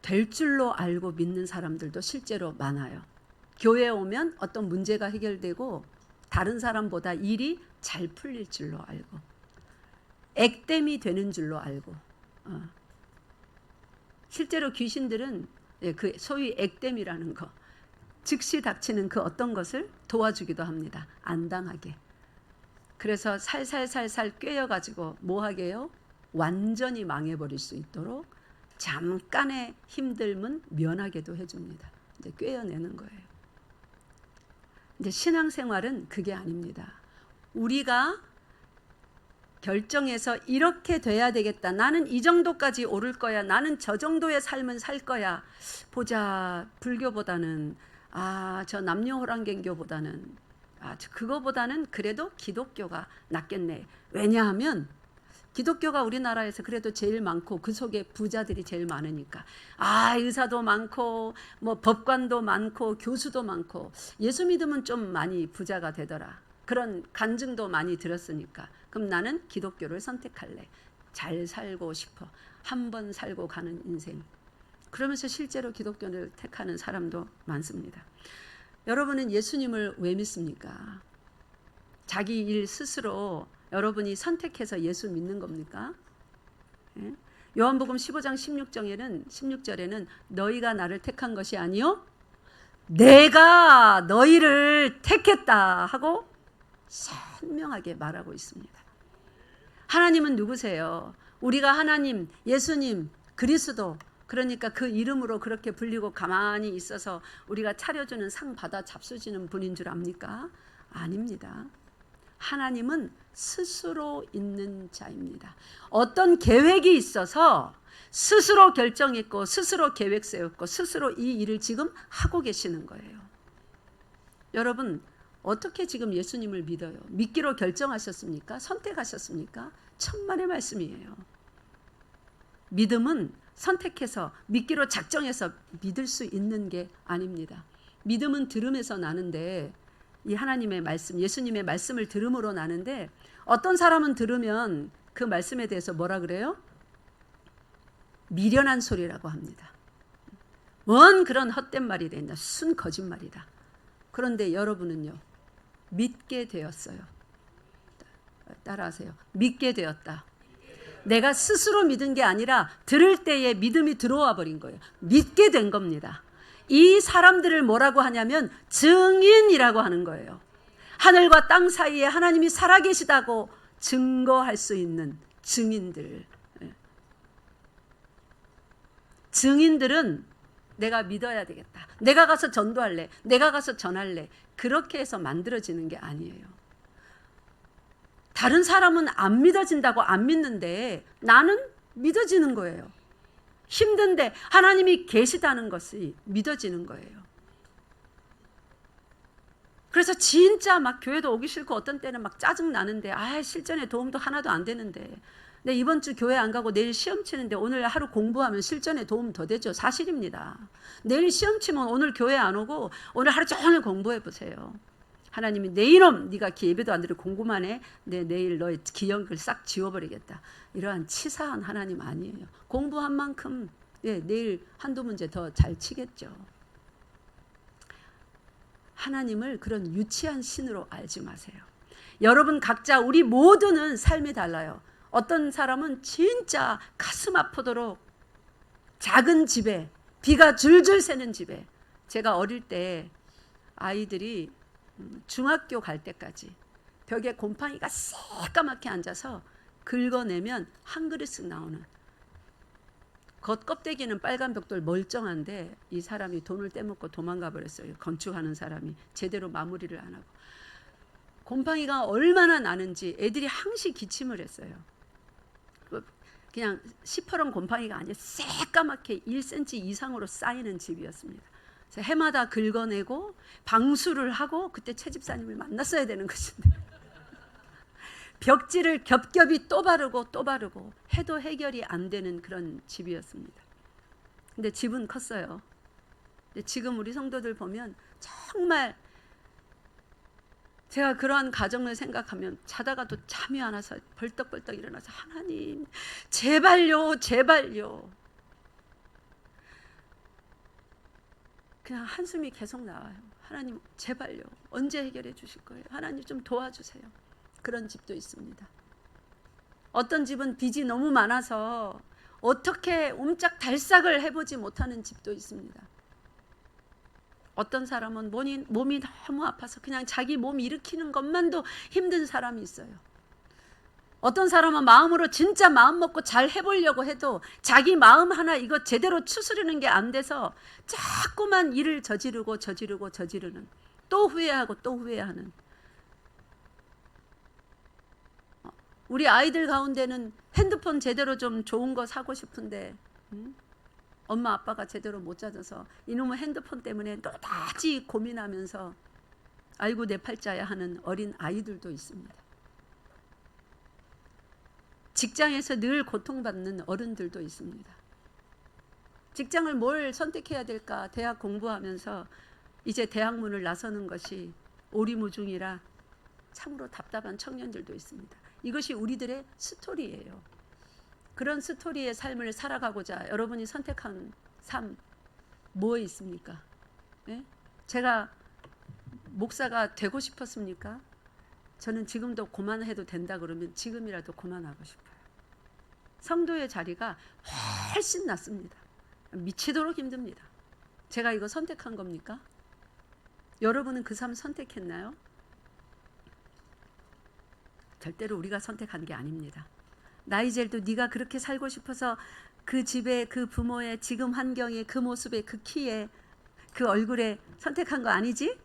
될 줄로 알고 믿는 사람들도 실제로 많아요. 교회에 오면 어떤 문제가 해결되고 다른 사람보다 일이 잘 풀릴 줄로 알고, 액땜이 되는 줄로 알고. 실제로 귀신들은 그 소위 액땜이라는 거, 즉시 닥치는 그 어떤 것을 도와주기도 합니다. 안 당하게. 그래서 살살살살 꿰어가지고 뭐 하게요? 완전히 망해버릴 수 있도록 잠깐의 힘듦은 면하게도 해줍니다. 이제 꿰어내는 거예요. 이제 신앙생활은 그게 아닙니다. 우리가 결정해서 이렇게 돼야 되겠다. 나는 이 정도까지 오를 거야. 나는 저 정도의 삶은 살 거야. 보자, 불교보다는 저 남녀호랑개교보다는 그거보다는 그래도 기독교가 낫겠네. 왜냐하면 기독교가 우리나라에서 그래도 제일 많고 그 속에 부자들이 제일 많으니까. 의사도 많고 뭐 법관도 많고 교수도 많고 예수 믿으면 좀 많이 부자가 되더라. 그런 간증도 많이 들었으니까. 그럼 나는 기독교를 선택할래. 잘 살고 싶어. 한 번 살고 가는 인생. 그러면서 실제로 기독교를 택하는 사람도 많습니다. 여러분은 예수님을 왜 믿습니까? 자기 일 스스로 여러분이 선택해서 예수 믿는 겁니까? 예? 요한복음 15장 16절에는 너희가 나를 택한 것이 아니요 내가 너희를 택했다 하고 선명하게 말하고 있습니다. 하나님은 누구세요? 우리가 하나님, 예수님, 그리스도, 그러니까 그 이름으로 그렇게 불리고 가만히 있어서 우리가 차려주는 상 받아 잡수지는 분인 줄 압니까? 아닙니다. 하나님은 스스로 있는 자입니다. 어떤 계획이 있어서 스스로 결정했고 스스로 계획 세웠고 스스로 이 일을 지금 하고 계시는 거예요. 여러분 어떻게 지금 예수님을 믿어요? 믿기로 결정하셨습니까? 선택하셨습니까? 천만의 말씀이에요. 믿음은 선택해서 믿기로 작정해서 믿을 수 있는 게 아닙니다. 믿음은 들음에서 나는데 이 하나님의 말씀, 예수님의 말씀을 들음으로 나는데 어떤 사람은 들으면 그 말씀에 대해서 뭐라 그래요? 미련한 소리라고 합니다. 뭔 그런 헛된 말이 된다. 순 거짓말이다. 그런데 여러분은요. 믿게 되었어요. 따라하세요. 믿게 되었다. 내가 스스로 믿은 게 아니라 들을 때에 믿음이 들어와 버린 거예요. 믿게 된 겁니다. 이 사람들을 뭐라고 하냐면 증인이라고 하는 거예요. 하늘과 땅 사이에 하나님이 살아계시다고 증거할 수 있는 증인들. 증인들은 내가 믿어야 되겠다. 내가 가서 전도할래. 내가 가서 전할래. 그렇게 해서 만들어지는 게 아니에요. 다른 사람은 안 믿어진다고 안 믿는데 나는 믿어지는 거예요. 힘든데 하나님이 계시다는 것이 믿어지는 거예요. 그래서 진짜 막 교회도 오기 싫고 어떤 때는 막 짜증 나는데 실전에 도움도 하나도 안 되는데 내 이번 주 교회 안 가고 내일 시험 치는데 오늘 하루 공부하면 실전에 도움 더 되죠. 사실입니다. 내일 시험 치면 오늘 교회 안 오고 오늘 하루 종일 공부해 보세요. 하나님이 내 이놈 네가 예배도 안 드리고 공부만 해. 내일 너의 기억을 싹 지워버리겠다. 이러한 치사한 하나님 아니에요. 공부한 만큼 내일 한두 문제 더 잘 치겠죠. 하나님을 그런 유치한 신으로 알지 마세요. 여러분 각자 우리 모두는 삶이 달라요. 어떤 사람은 진짜 가슴 아프도록 작은 집에 비가 줄줄 새는 집에 제가 어릴 때 아이들이 중학교 갈 때까지 벽에 곰팡이가 새까맣게 앉아서 긁어내면 한 그릇씩 나오는 겉껍데기는 빨간 벽돌 멀쩡한데 이 사람이 돈을 떼먹고 도망가 버렸어요. 건축하는 사람이 제대로 마무리를 안 하고 곰팡이가 얼마나 나는지 애들이 항시 기침을 했어요. 그냥 시퍼런 곰팡이가 아니라 새까맣게 1cm 이상으로 쌓이는 집이었습니다. 그래서 해마다 긁어내고 방수를 하고 그때 최 집사님을 만났어야 되는 것인데 벽지를 겹겹이 또 바르고 또 바르고 해도 해결이 안 되는 그런 집이었습니다. 근데 집은 컸어요. 근데 지금 우리 성도들 보면 정말 제가 그러한 가정을 생각하면 자다가도 잠이 안 와서 벌떡벌떡 일어나서 하나님 제발요 제발요 그냥 한숨이 계속 나와요. 하나님 제발요 언제 해결해 주실 거예요? 하나님 좀 도와주세요. 그런 집도 있습니다. 어떤 집은 빚이 너무 많아서 어떻게 옴짝달싹을 해보지 못하는 집도 있습니다. 어떤 사람은 몸이 너무 아파서 그냥 자기 몸 일으키는 것만도 힘든 사람이 있어요. 어떤 사람은 마음으로 진짜 마음 먹고 잘 해보려고 해도 자기 마음 하나 이거 제대로 추스르는 게 안 돼서 자꾸만 일을 저지르는, 또 후회하고 또 후회하는. 우리 아이들 가운데는 핸드폰 제대로 좀 좋은 거 사고 싶은데 엄마 아빠가 제대로 못 찾아서 이놈의 핸드폰 때문에 또다시 고민하면서 아이고 내 팔자야 하는 어린 아이들도 있습니다. 직장에서 늘 고통받는 어른들도 있습니다. 직장을 뭘 선택해야 될까 대학 공부하면서 이제 대학문을 나서는 것이 오리무중이라 참으로 답답한 청년들도 있습니다. 이것이 우리들의 스토리예요. 그런 스토리의 삶을 살아가고자 여러분이 선택한 삶 뭐 있습니까? 예? 제가 목사가 되고 싶었습니까? 저는 지금도 그만해도 된다 그러면 지금이라도 그만하고 싶어요. 성도의 자리가 훨씬 낫습니다. 미치도록 힘듭니다. 제가 이거 선택한 겁니까? 여러분은 그 삶 선택했나요? 절대로 우리가 선택한 게 아닙니다. 나이젤도 네가 그렇게 살고 싶어서 그 집에 그 부모의 지금 환경에 그 모습에 그 키에 그 얼굴에 선택한 거 아니지?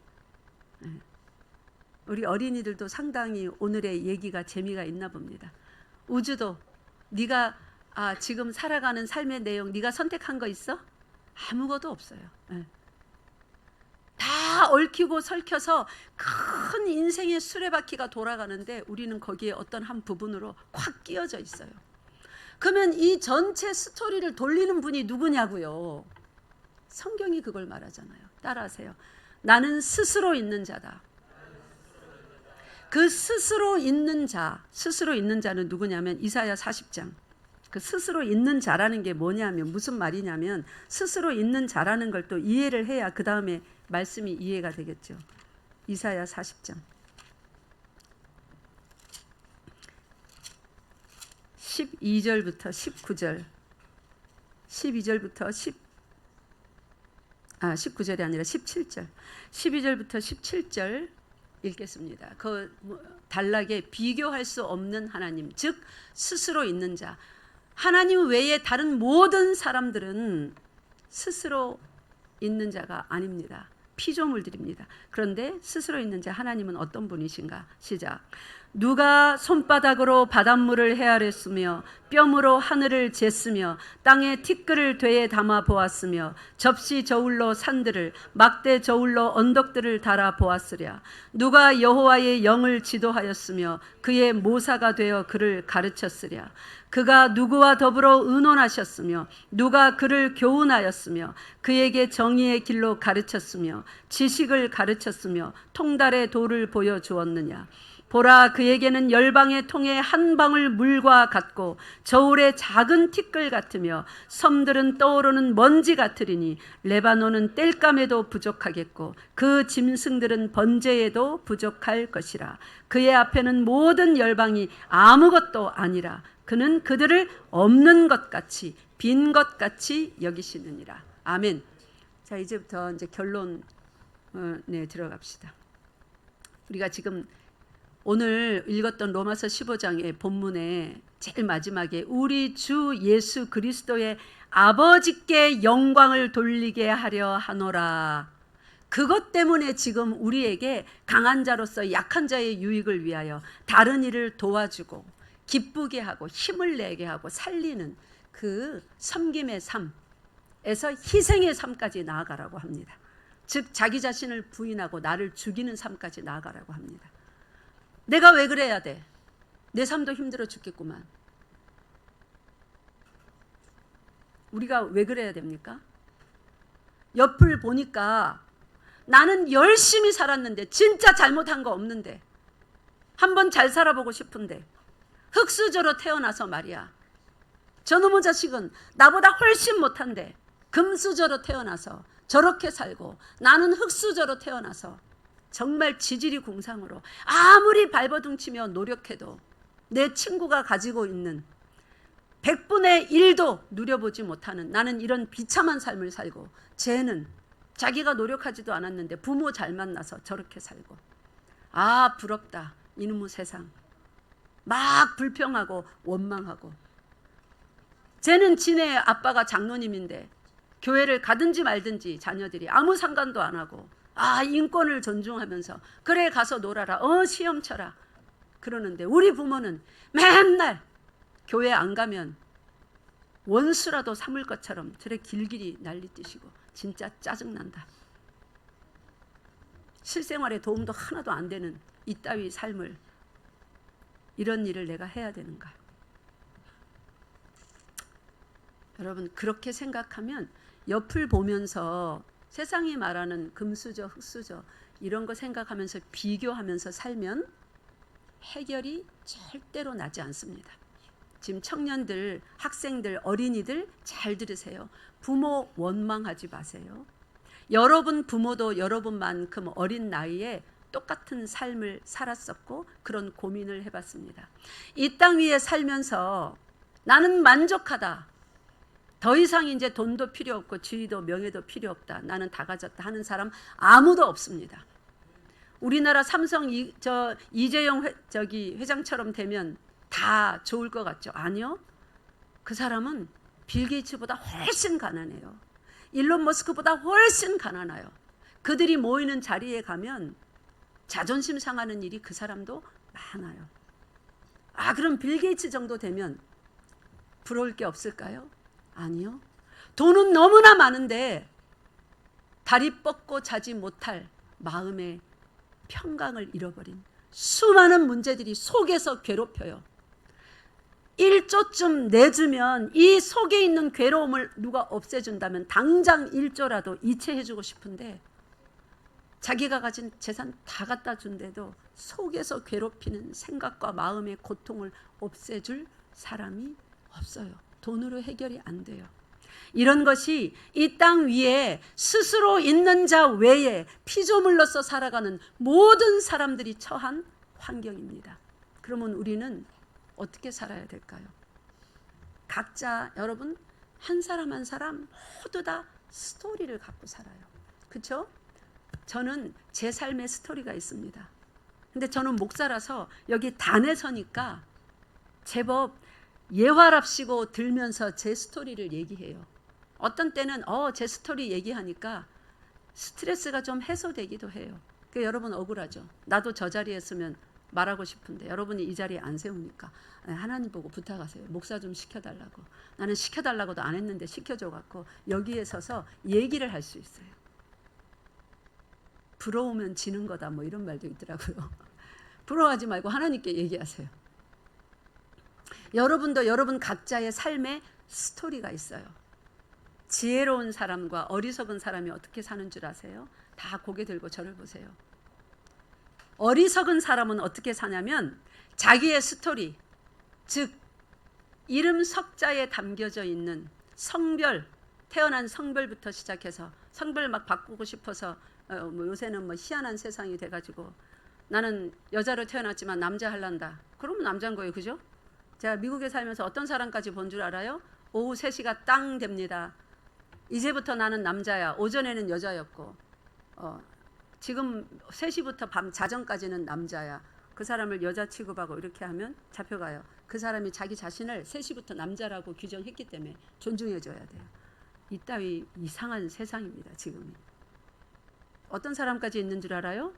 우리 어린이들도 상당히 오늘의 얘기가 재미가 있나 봅니다. 우주도 네가 지금 살아가는 삶의 내용 네가 선택한 거 있어? 아무것도 없어요. 다 얽히고 설켜서 큰 인생의 수레바퀴가 돌아가는데 우리는 거기에 어떤 한 부분으로 콱 끼어져 있어요. 그러면 이 전체 스토리를 돌리는 분이 누구냐고요? 성경이 그걸 말하잖아요. 따라하세요. 나는 스스로 있는 자다. 그 스스로 있는 자는 누구냐면 이사야 40장. 그 스스로 있는 자라는 게 뭐냐면 무슨 말이냐면 스스로 있는 자라는 걸 또 이해를 해야 그 다음에 말씀이 이해가 되겠죠. 이사야 40장 12절부터 19절 19절이 아니라 17절 12절부터 17절 읽겠습니다. 그 단락에 비교할 수 없는 하나님, 즉 스스로 있는 자. 하나님 외에 다른 모든 사람들은 스스로 있는 자가 아닙니다. 피조물들입니다. 그런데 스스로 있는 자 하나님은 어떤 분이신가? 시작. 누가 손바닥으로 바닷물을 헤아렸으며 뼘으로 하늘을 쟀으며 땅에 티끌을 되에 담아 보았으며 접시 저울로 산들을 막대 저울로 언덕들을 달아 보았으랴. 누가 여호와의 영을 지도하였으며 그의 모사가 되어 그를 가르쳤으랴. 그가 누구와 더불어 의논하셨으며 누가 그를 교훈하였으며 그에게 정의의 길로 가르쳤으며 지식을 가르쳤으며 통달의 도를 보여주었느냐. 보라, 그에게는 열방의 통에 한 방울 물과 같고 저울의 작은 티끌 같으며 섬들은 떠오르는 먼지 같으리니 레바논은 땔감에도 부족하겠고 그 짐승들은 번제에도 부족할 것이라. 그의 앞에는 모든 열방이 아무것도 아니라 그는 그들을 없는 것 같이 빈 것 같이 여기시느니라. 아멘. 자, 이제부터 이제 결론에 들어갑시다. 우리가 지금 오늘 읽었던 로마서 15장의 본문의 제일 마지막에 우리 주 예수 그리스도의 아버지께 영광을 돌리게 하려 하노라. 그것 때문에 지금 우리에게 강한 자로서 약한 자의 유익을 위하여 다른 일을 도와주고 기쁘게 하고 힘을 내게 하고 살리는 그 섬김의 삶에서 희생의 삶까지 나아가라고 합니다. 즉 자기 자신을 부인하고 나를 죽이는 삶까지 나아가라고 합니다. 내가 왜 그래야 돼? 내 삶도 힘들어 죽겠구만. 우리가 왜 그래야 됩니까? 옆을 보니까 나는 열심히 살았는데 진짜 잘못한 거 없는데 한번 잘 살아보고 싶은데 흙수저로 태어나서 말이야. 저놈의 자식은 나보다 훨씬 못한데 금수저로 태어나서 저렇게 살고 나는 흙수저로 태어나서 정말 지질이 궁상으로 아무리 발버둥치며 노력해도 내 친구가 가지고 있는 100분의 1도 누려보지 못하는 나는 이런 비참한 삶을 살고 쟤는 자기가 노력하지도 않았는데 부모 잘 만나서 저렇게 살고 아 부럽다 이놈의 세상. 막 불평하고 원망하고. 쟤는 지네 아빠가 장로님인데 교회를 가든지 말든지 자녀들이 아무 상관도 안 하고 인권을 존중하면서 그래 가서 놀아라. 시험 쳐라. 그러는데 우리 부모는 맨날 교회 안 가면 원수라도 삼을 것처럼 저래 길길이 난리뛰시고 진짜 짜증난다. 실생활에 도움도 하나도 안 되는 이따위 삶을 이런 일을 내가 해야 되는가. 여러분 그렇게 생각하면 옆을 보면서 세상이 말하는 금수저 흙수저 이런 거 생각하면서 비교하면서 살면 해결이 절대로 나지 않습니다. 지금 청년들, 학생들, 어린이들 잘 들으세요. 부모 원망하지 마세요. 여러분 부모도 여러분만큼 어린 나이에 똑같은 삶을 살았었고 그런 고민을 해봤습니다. 이 땅 위에 살면서 나는 만족하다. 더 이상 이제 돈도 필요 없고 지위도 명예도 필요 없다. 나는 다 가졌다 하는 사람 아무도 없습니다. 우리나라 삼성 이재용 회장처럼 되면 다 좋을 것 같죠? 아니요. 그 사람은 빌 게이츠보다 훨씬 가난해요. 일론 머스크보다 훨씬 가난해요. 그들이 모이는 자리에 가면 자존심 상하는 일이 그 사람도 많아요. 그럼 빌 게이츠 정도 되면 부러울 게 없을까요? 아니요. 돈은 너무나 많은데 다리 뻗고 자지 못할 마음의 평강을 잃어버린 수많은 문제들이 속에서 괴롭혀요. 1조쯤 내주면 이 속에 있는 괴로움을 누가 없애준다면 당장 1조라도 이체해주고 싶은데 자기가 가진 재산 다 갖다 준데도 속에서 괴롭히는 생각과 마음의 고통을 없애줄 사람이 없어요. 돈으로 해결이 안 돼요. 이런 것이 이 땅 위에 스스로 있는 자 외에 피조물로서 살아가는 모든 사람들이 처한 환경입니다. 그러면 우리는 어떻게 살아야 될까요? 각자 여러분 한 사람 한 사람 모두 다 스토리를 갖고 살아요. 그렇죠? 저는 제 삶의 스토리가 있습니다. 근데 저는 목사라서 여기 단에 서니까 제법 예활합시고 들면서 제 스토리를 얘기해요. 어떤 때는 제 스토리 얘기하니까 스트레스가 좀 해소되기도 해요. 여러분 억울하죠? 나도 저 자리에 있으면 말하고 싶은데 여러분이 이 자리에 안 세우니까 하나님 보고 부탁하세요. 목사 좀 시켜달라고. 나는 시켜달라고도 안 했는데 시켜줘갖고 여기에 서서 얘기를 할 수 있어요. 부러우면 지는 거다 뭐 이런 말도 있더라고요. 부러워하지 말고 하나님께 얘기하세요. 여러분도 여러분 각자의 삶의 스토리가 있어요. 지혜로운 사람과 어리석은 사람이 어떻게 사는 줄 아세요? 다 고개 들고 저를 보세요. 어리석은 사람은 어떻게 사냐면 자기의 스토리, 즉 이름 석자에 담겨져 있는 성별, 태어난 성별부터 시작해서 성별 막 바꾸고 싶어서 요새는 희한한 세상이 돼가지고 나는 여자로 태어났지만 남자 할란다. 그러면 남자인 거예요. 그죠? 제가 미국에 살면서 어떤 사람까지 본 줄 알아요? 오후 3시가 땅 됩니다. 이제부터 나는 남자야. 오전에는 여자였고 지금 3시부터 밤 자정까지는 남자야. 그 사람을 여자 취급하고 이렇게 하면 잡혀가요. 그 사람이 자기 자신을 3시부터 남자라고 규정했기 때문에 존중해줘야 돼요. 이따위 이상한 세상입니다. 지금이. 어떤 사람까지 있는 줄 알아요?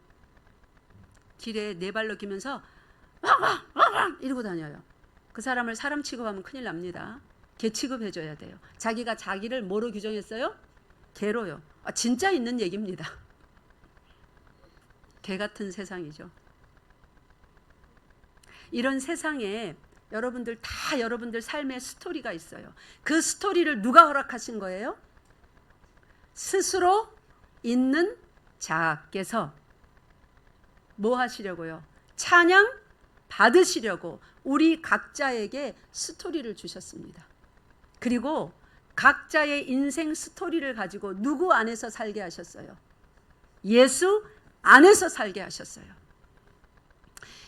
길에 네 발로 기면서 이러고 다녀요. 그 사람을 사람 취급하면 큰일 납니다. 개 취급해줘야 돼요. 자기가 자기를 뭐로 규정했어요? 개로요. 진짜 있는 얘기입니다. 개 같은 세상이죠. 이런 세상에 여러분들 다 여러분들 삶의 스토리가 있어요. 그 스토리를 누가 허락하신 거예요? 스스로 있는 자께서 뭐 하시려고요? 찬양 받으시려고 우리 각자에게 스토리를 주셨습니다. 그리고 각자의 인생 스토리를 가지고 누구 안에서 살게 하셨어요? 예수 안에서 살게 하셨어요.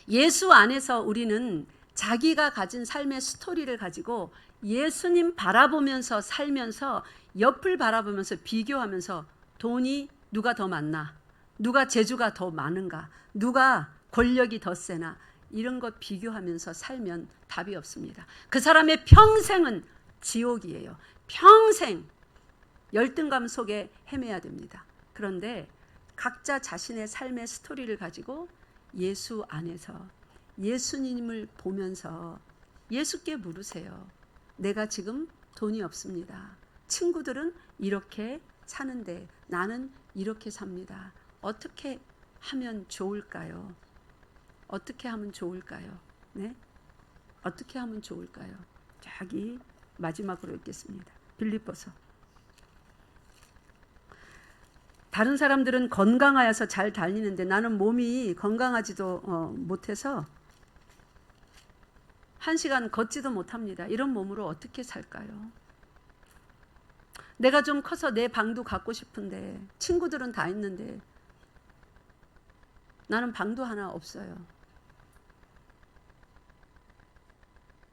예수 안에서 우리는 자기가 가진 삶의 스토리를 가지고 예수님 바라보면서 살면서 옆을 바라보면서 비교하면서 돈이 누가 더 많나? 누가 재주가 더 많은가? 누가 권력이 더 세나? 이런 것 비교하면서 살면 답이 없습니다. 그 사람의 평생은 지옥이에요. 평생 열등감 속에 헤매야 됩니다. 그런데 각자 자신의 삶의 스토리를 가지고 예수 안에서 예수님을 보면서 예수께 물으세요. 내가 지금 돈이 없습니다. 친구들은 이렇게 사는데 나는 이렇게 삽니다. 어떻게 하면 좋을까요? 어떻게 하면 좋을까요? 네? 어떻게 하면 좋을까요? 저기 마지막으로 읽겠습니다. 빌립보서. 다른 사람들은 건강하여서 잘 달리는데 나는 몸이 건강하지도 못해서 1시간 걷지도 못합니다. 이런 몸으로 어떻게 살까요? 내가 좀 커서 내 방도 갖고 싶은데 친구들은 다 있는데 나는 방도 하나 없어요.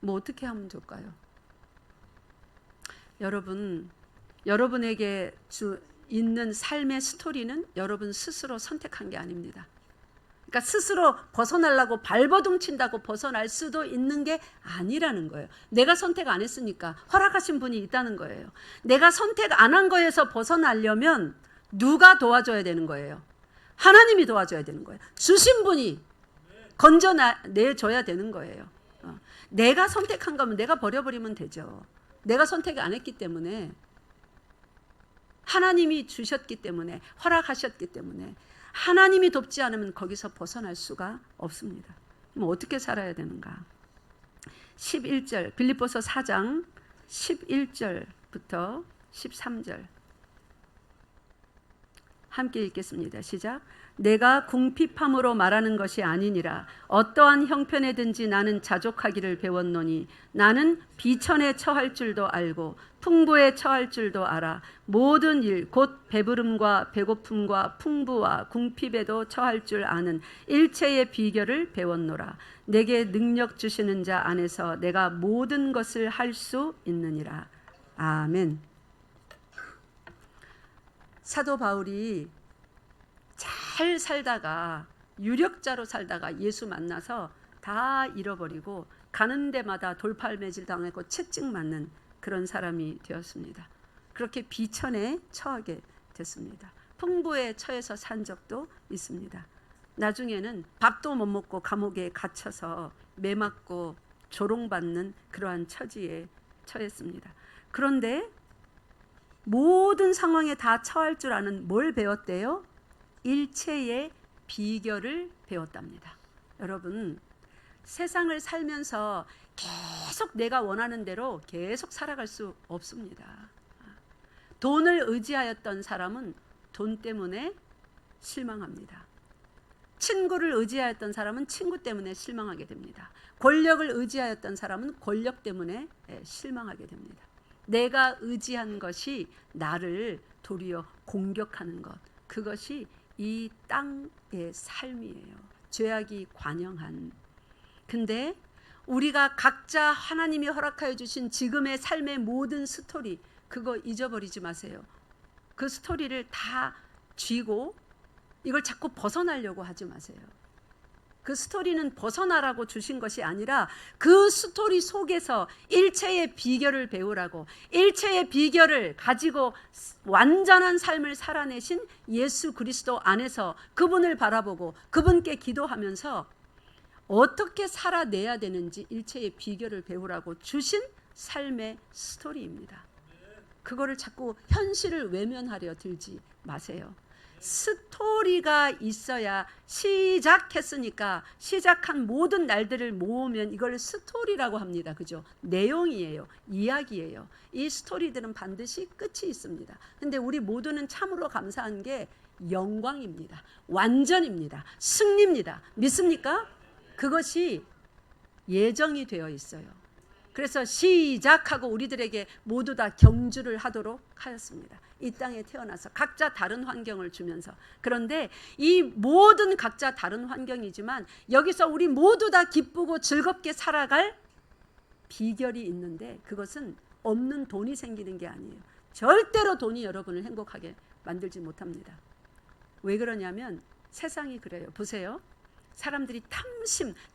뭐 어떻게 하면 좋을까요? 여러분, 여러분에게 있는 삶의 스토리는 여러분 스스로 선택한 게 아닙니다. 그러니까 스스로 벗어나려고 발버둥 친다고 벗어날 수도 있는 게 아니라는 거예요. 내가 선택 안 했으니까 허락하신 분이 있다는 거예요. 내가 선택 안 한 거에서 벗어나려면 누가 도와줘야 되는 거예요? 하나님이 도와줘야 되는 거예요. 주신 분이 건져내줘야 되는 거예요. 내가 선택한 거면 내가 버려버리면 되죠. 내가 선택 안 했기 때문에, 하나님이 주셨기 때문에, 허락하셨기 때문에, 하나님이 돕지 않으면 거기서 벗어날 수가 없습니다. 그럼 어떻게 살아야 되는가? 11절, 빌립보서 4장 11절부터 13절 함께 읽겠습니다. 시작. 내가 궁핍함으로 말하는 것이 아니니라. 어떠한 형편에든지 나는 자족하기를 배웠노니 나는 비천에 처할 줄도 알고 풍부에 처할 줄도 알아. 모든 일 곧 배부름과 배고픔과 풍부와 궁핍에도 처할 줄 아는 일체의 비결을 배웠노라. 내게 능력 주시는 자 안에서 내가 모든 것을 할 수 있느니라. 아멘. 사도 바울이 잘 살다가 유력자로 살다가 예수 만나서 다 잃어버리고 가는 데마다 돌팔매질 당하고 채찍 맞는 그런 사람이 되었습니다. 그렇게 비천에 처하게 됐습니다. 풍부에 처해서 산 적도 있습니다. 나중에는 밥도 못 먹고 감옥에 갇혀서 매맞고 조롱받는 그러한 처지에 처했습니다. 그런데 모든 상황에 다 처할 줄 아는 뭘 배웠대요? 일체의 비결을 배웠답니다. 여러분, 세상을 살면서 계속 내가 원하는 대로 계속 살아갈 수 없습니다. 돈을 의지하였던 사람은 돈 때문에 실망합니다. 친구를 의지하였던 사람은 친구 때문에 실망하게 됩니다. 권력을 의지하였던 사람은 권력 때문에 실망하게 됩니다. 내가 의지한 것이 나를 도리어 공격하는 것, 그것이 이 땅의 삶이에요. 죄악이 관영한. 근데 우리가 각자 하나님이 허락하여 주신 지금의 삶의 모든 스토리, 그거 잊어버리지 마세요. 그 스토리를 다 쥐고 이걸 자꾸 벗어나려고 하지 마세요. 그 스토리는 벗어나라고 주신 것이 아니라 그 스토리 속에서 일체의 비결을 배우라고, 일체의 비결을 가지고 완전한 삶을 살아내신 예수 그리스도 안에서 그분을 바라보고 그분께 기도하면서 어떻게 살아내야 되는지 일체의 비결을 배우라고 주신 삶의 스토리입니다. 그거를 자꾸 현실을 외면하려 들지 마세요. 스토리가 있어야, 시작했으니까 시작한 모든 날들을 모으면 이걸 스토리라고 합니다. 그죠? 내용이에요. 이야기예요. 이 스토리들은 반드시 끝이 있습니다. 근데 우리 모두는 참으로 감사한 게 영광입니다. 완전입니다. 승리입니다. 믿습니까? 그것이 예정이 되어 있어요. 그래서 시작하고 우리들에게 모두 다 경주를 하도록 하였습니다. 이 땅에 태어나서 각자 다른 환경을 주면서. 그런데 이 모든 각자 다른 환경이지만 여기서 우리 모두 다 기쁘고 즐겁게 살아갈 비결이 있는데, 그것은 없는 돈이 생기는 게 아니에요. 절대로 돈이 여러분을 행복하게 만들지 못합니다. 왜 그러냐면 세상이 그래요. 보세요. 사람들이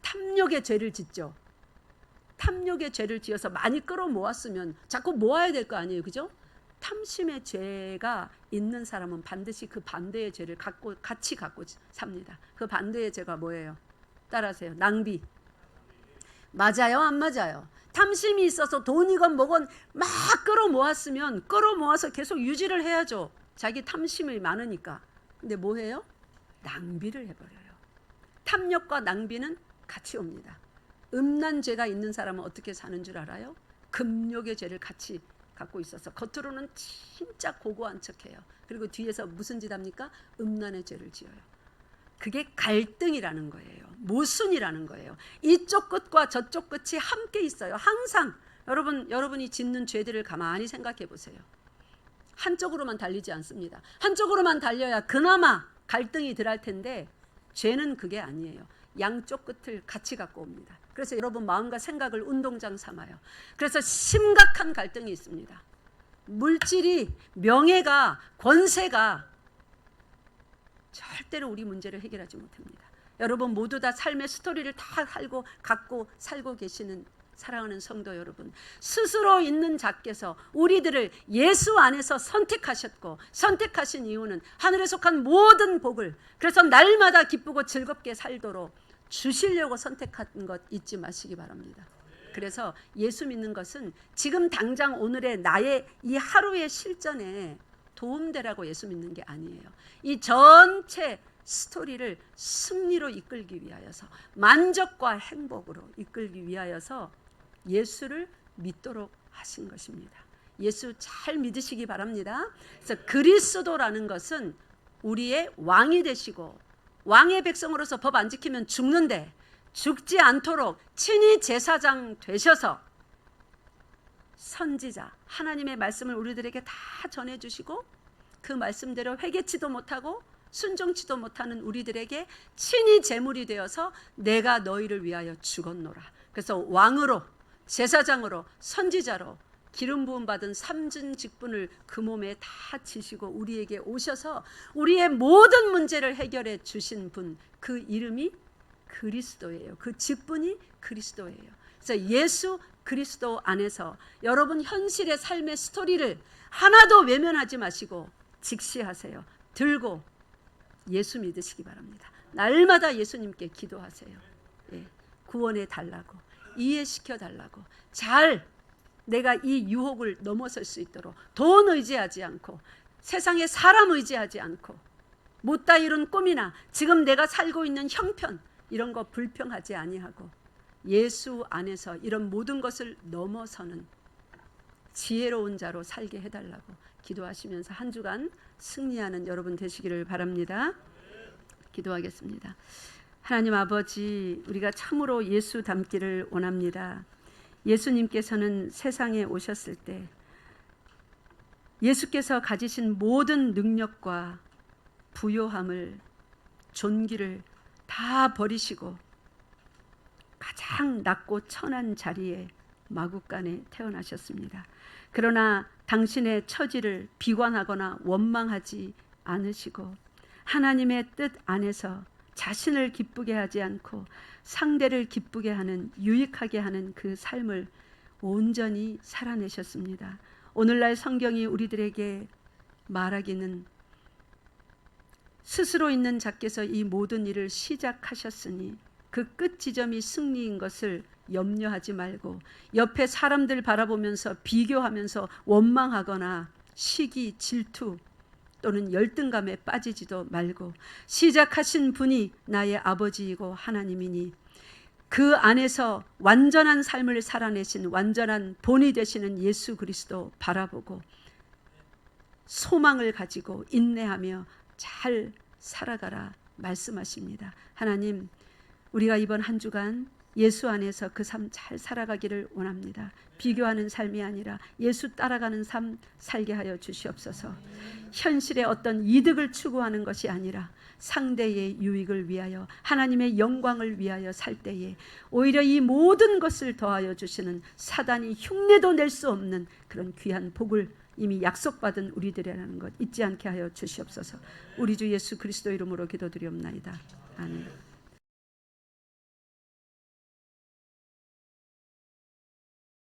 탐욕의 죄를 짓죠. 탐욕의 죄를 지어서 많이 끌어모았으면 자꾸 모아야 될 거 아니에요, 그죠? 탐심의 죄가 있는 사람은 반드시 그 반대의 죄를 같이 갖고 삽니다. 그 반대의 죄가 뭐예요? 따라하세요. 낭비. 맞아요, 안 맞아요? 탐심이 있어서 돈이건 뭐건 막 끌어모았으면 끌어모아서 계속 유지를 해야죠. 자기 탐심이 많으니까. 근데 뭐 해요? 낭비를 해버려요. 탐욕과 낭비는 같이 옵니다. 음란 죄가 있는 사람은 어떻게 사는 줄 알아요? 금욕의 죄를 같이 갖고 있어서 겉으로는 진짜 고고한 척해요. 그리고 뒤에서 무슨 짓 합니까? 음란의 죄를 지어요. 그게 갈등이라는 거예요. 모순이라는 거예요. 이쪽 끝과 저쪽 끝이 함께 있어요. 항상 여러분이 짓는 죄들을 가만히 생각해 보세요. 한쪽으로만 달리지 않습니다. 한쪽으로만 달려야 그나마 갈등이 덜할 텐데 죄는 그게 아니에요. 양쪽 끝을 같이 갖고 옵니다. 그래서 여러분 마음과 생각을 운동장 삼아요. 그래서 심각한 갈등이 있습니다. 물질이, 명예가, 권세가 절대로 우리 문제를 해결하지 못합니다. 여러분 모두 다 삶의 스토리를 다 갖고 살고 계시는 사랑하는 성도 여러분, 스스로 있는 자께서 우리들을 예수 안에서 선택하셨고, 선택하신 이유는 하늘에 속한 모든 복을, 그래서 날마다 기쁘고 즐겁게 살도록 주시려고 선택한 것 잊지 마시기 바랍니다. 그래서 예수 믿는 것은 지금 당장 오늘의 나의 이 하루의 실전에 도움되라고 예수 믿는 게 아니에요. 이 전체 스토리를 승리로 이끌기 위하여서, 만족과 행복으로 이끌기 위하여서 예수를 믿도록 하신 것입니다. 예수 잘 믿으시기 바랍니다. 그래서 그리스도라는 것은 우리의 왕이 되시고, 왕의 백성으로서 법 안 지키면 죽는데 죽지 않도록 친히 제사장 되셔서 선지자, 하나님의 말씀을 우리들에게 다 전해주시고, 그 말씀대로 회개치도 못하고 순종치도 못하는 우리들에게 친히 제물이 되어서 내가 너희를 위하여 죽었노라. 그래서 왕으로, 제사장으로, 선지자로 기름 부음 받은 삼진 직분을 그 몸에 다 지시고 우리에게 오셔서 우리의 모든 문제를 해결해 주신 분, 그 이름이 그리스도예요. 그 직분이 그리스도예요. 그래서 예수 그리스도 안에서 여러분 현실의 삶의 스토리를 하나도 외면하지 마시고 직시하세요. 들고 예수 믿으시기 바랍니다. 날마다 예수님께 기도하세요. 예, 구원해 달라고, 이해시켜 달라고, 잘 내가 이 유혹을 넘어설 수 있도록, 돈 의지하지 않고 세상에 사람 의지하지 않고 못다 이룬 꿈이나 지금 내가 살고 있는 형편 이런 거 불평하지 아니하고 예수 안에서 이런 모든 것을 넘어서는 지혜로운 자로 살게 해달라고 기도하시면서 한 주간 승리하는 여러분 되시기를 바랍니다. 기도하겠습니다. 하나님 아버지, 우리가 참으로 예수 닮기를 원합니다. 예수님께서는 세상에 오셨을 때 예수께서 가지신 모든 능력과 부요함을, 존귀를 다 버리시고 가장 낮고 천한 자리에 마구간에 태어나셨습니다. 그러나 당신의 처지를 비관하거나 원망하지 않으시고 하나님의 뜻 안에서 자신을 기쁘게 하지 않고 상대를 기쁘게 하는, 유익하게 하는 그 삶을 온전히 살아내셨습니다. 오늘날 성경이 우리들에게 말하기는 스스로 있는 자께서 이 모든 일을 시작하셨으니 그 끝 지점이 승리인 것을 염려하지 말고 옆에 사람들 바라보면서 비교하면서 원망하거나 시기, 질투 또는 열등감에 빠지지도 말고 시작하신 분이 나의 아버지이고 하나님이니 그 안에서 완전한 삶을 살아내신 완전한 본이 되시는 예수 그리스도 바라보고 소망을 가지고 인내하며 잘 살아가라 말씀하십니다. 하나님, 우리가 이번 한 주간 예수 안에서 그 삶 잘 살아가기를 원합니다. 비교하는 삶이 아니라 예수 따라가는 삶 살게 하여 주시옵소서. 현실의 어떤 이득을 추구하는 것이 아니라 상대의 유익을 위하여, 하나님의 영광을 위하여 살 때에 오히려 이 모든 것을 더하여 주시는 사단이 흉내도 낼 수 없는 그런 귀한 복을 이미 약속받은 우리들이라는 것 잊지 않게 하여 주시옵소서. 우리 주 예수 그리스도 이름으로 기도드리옵나이다. 아멘.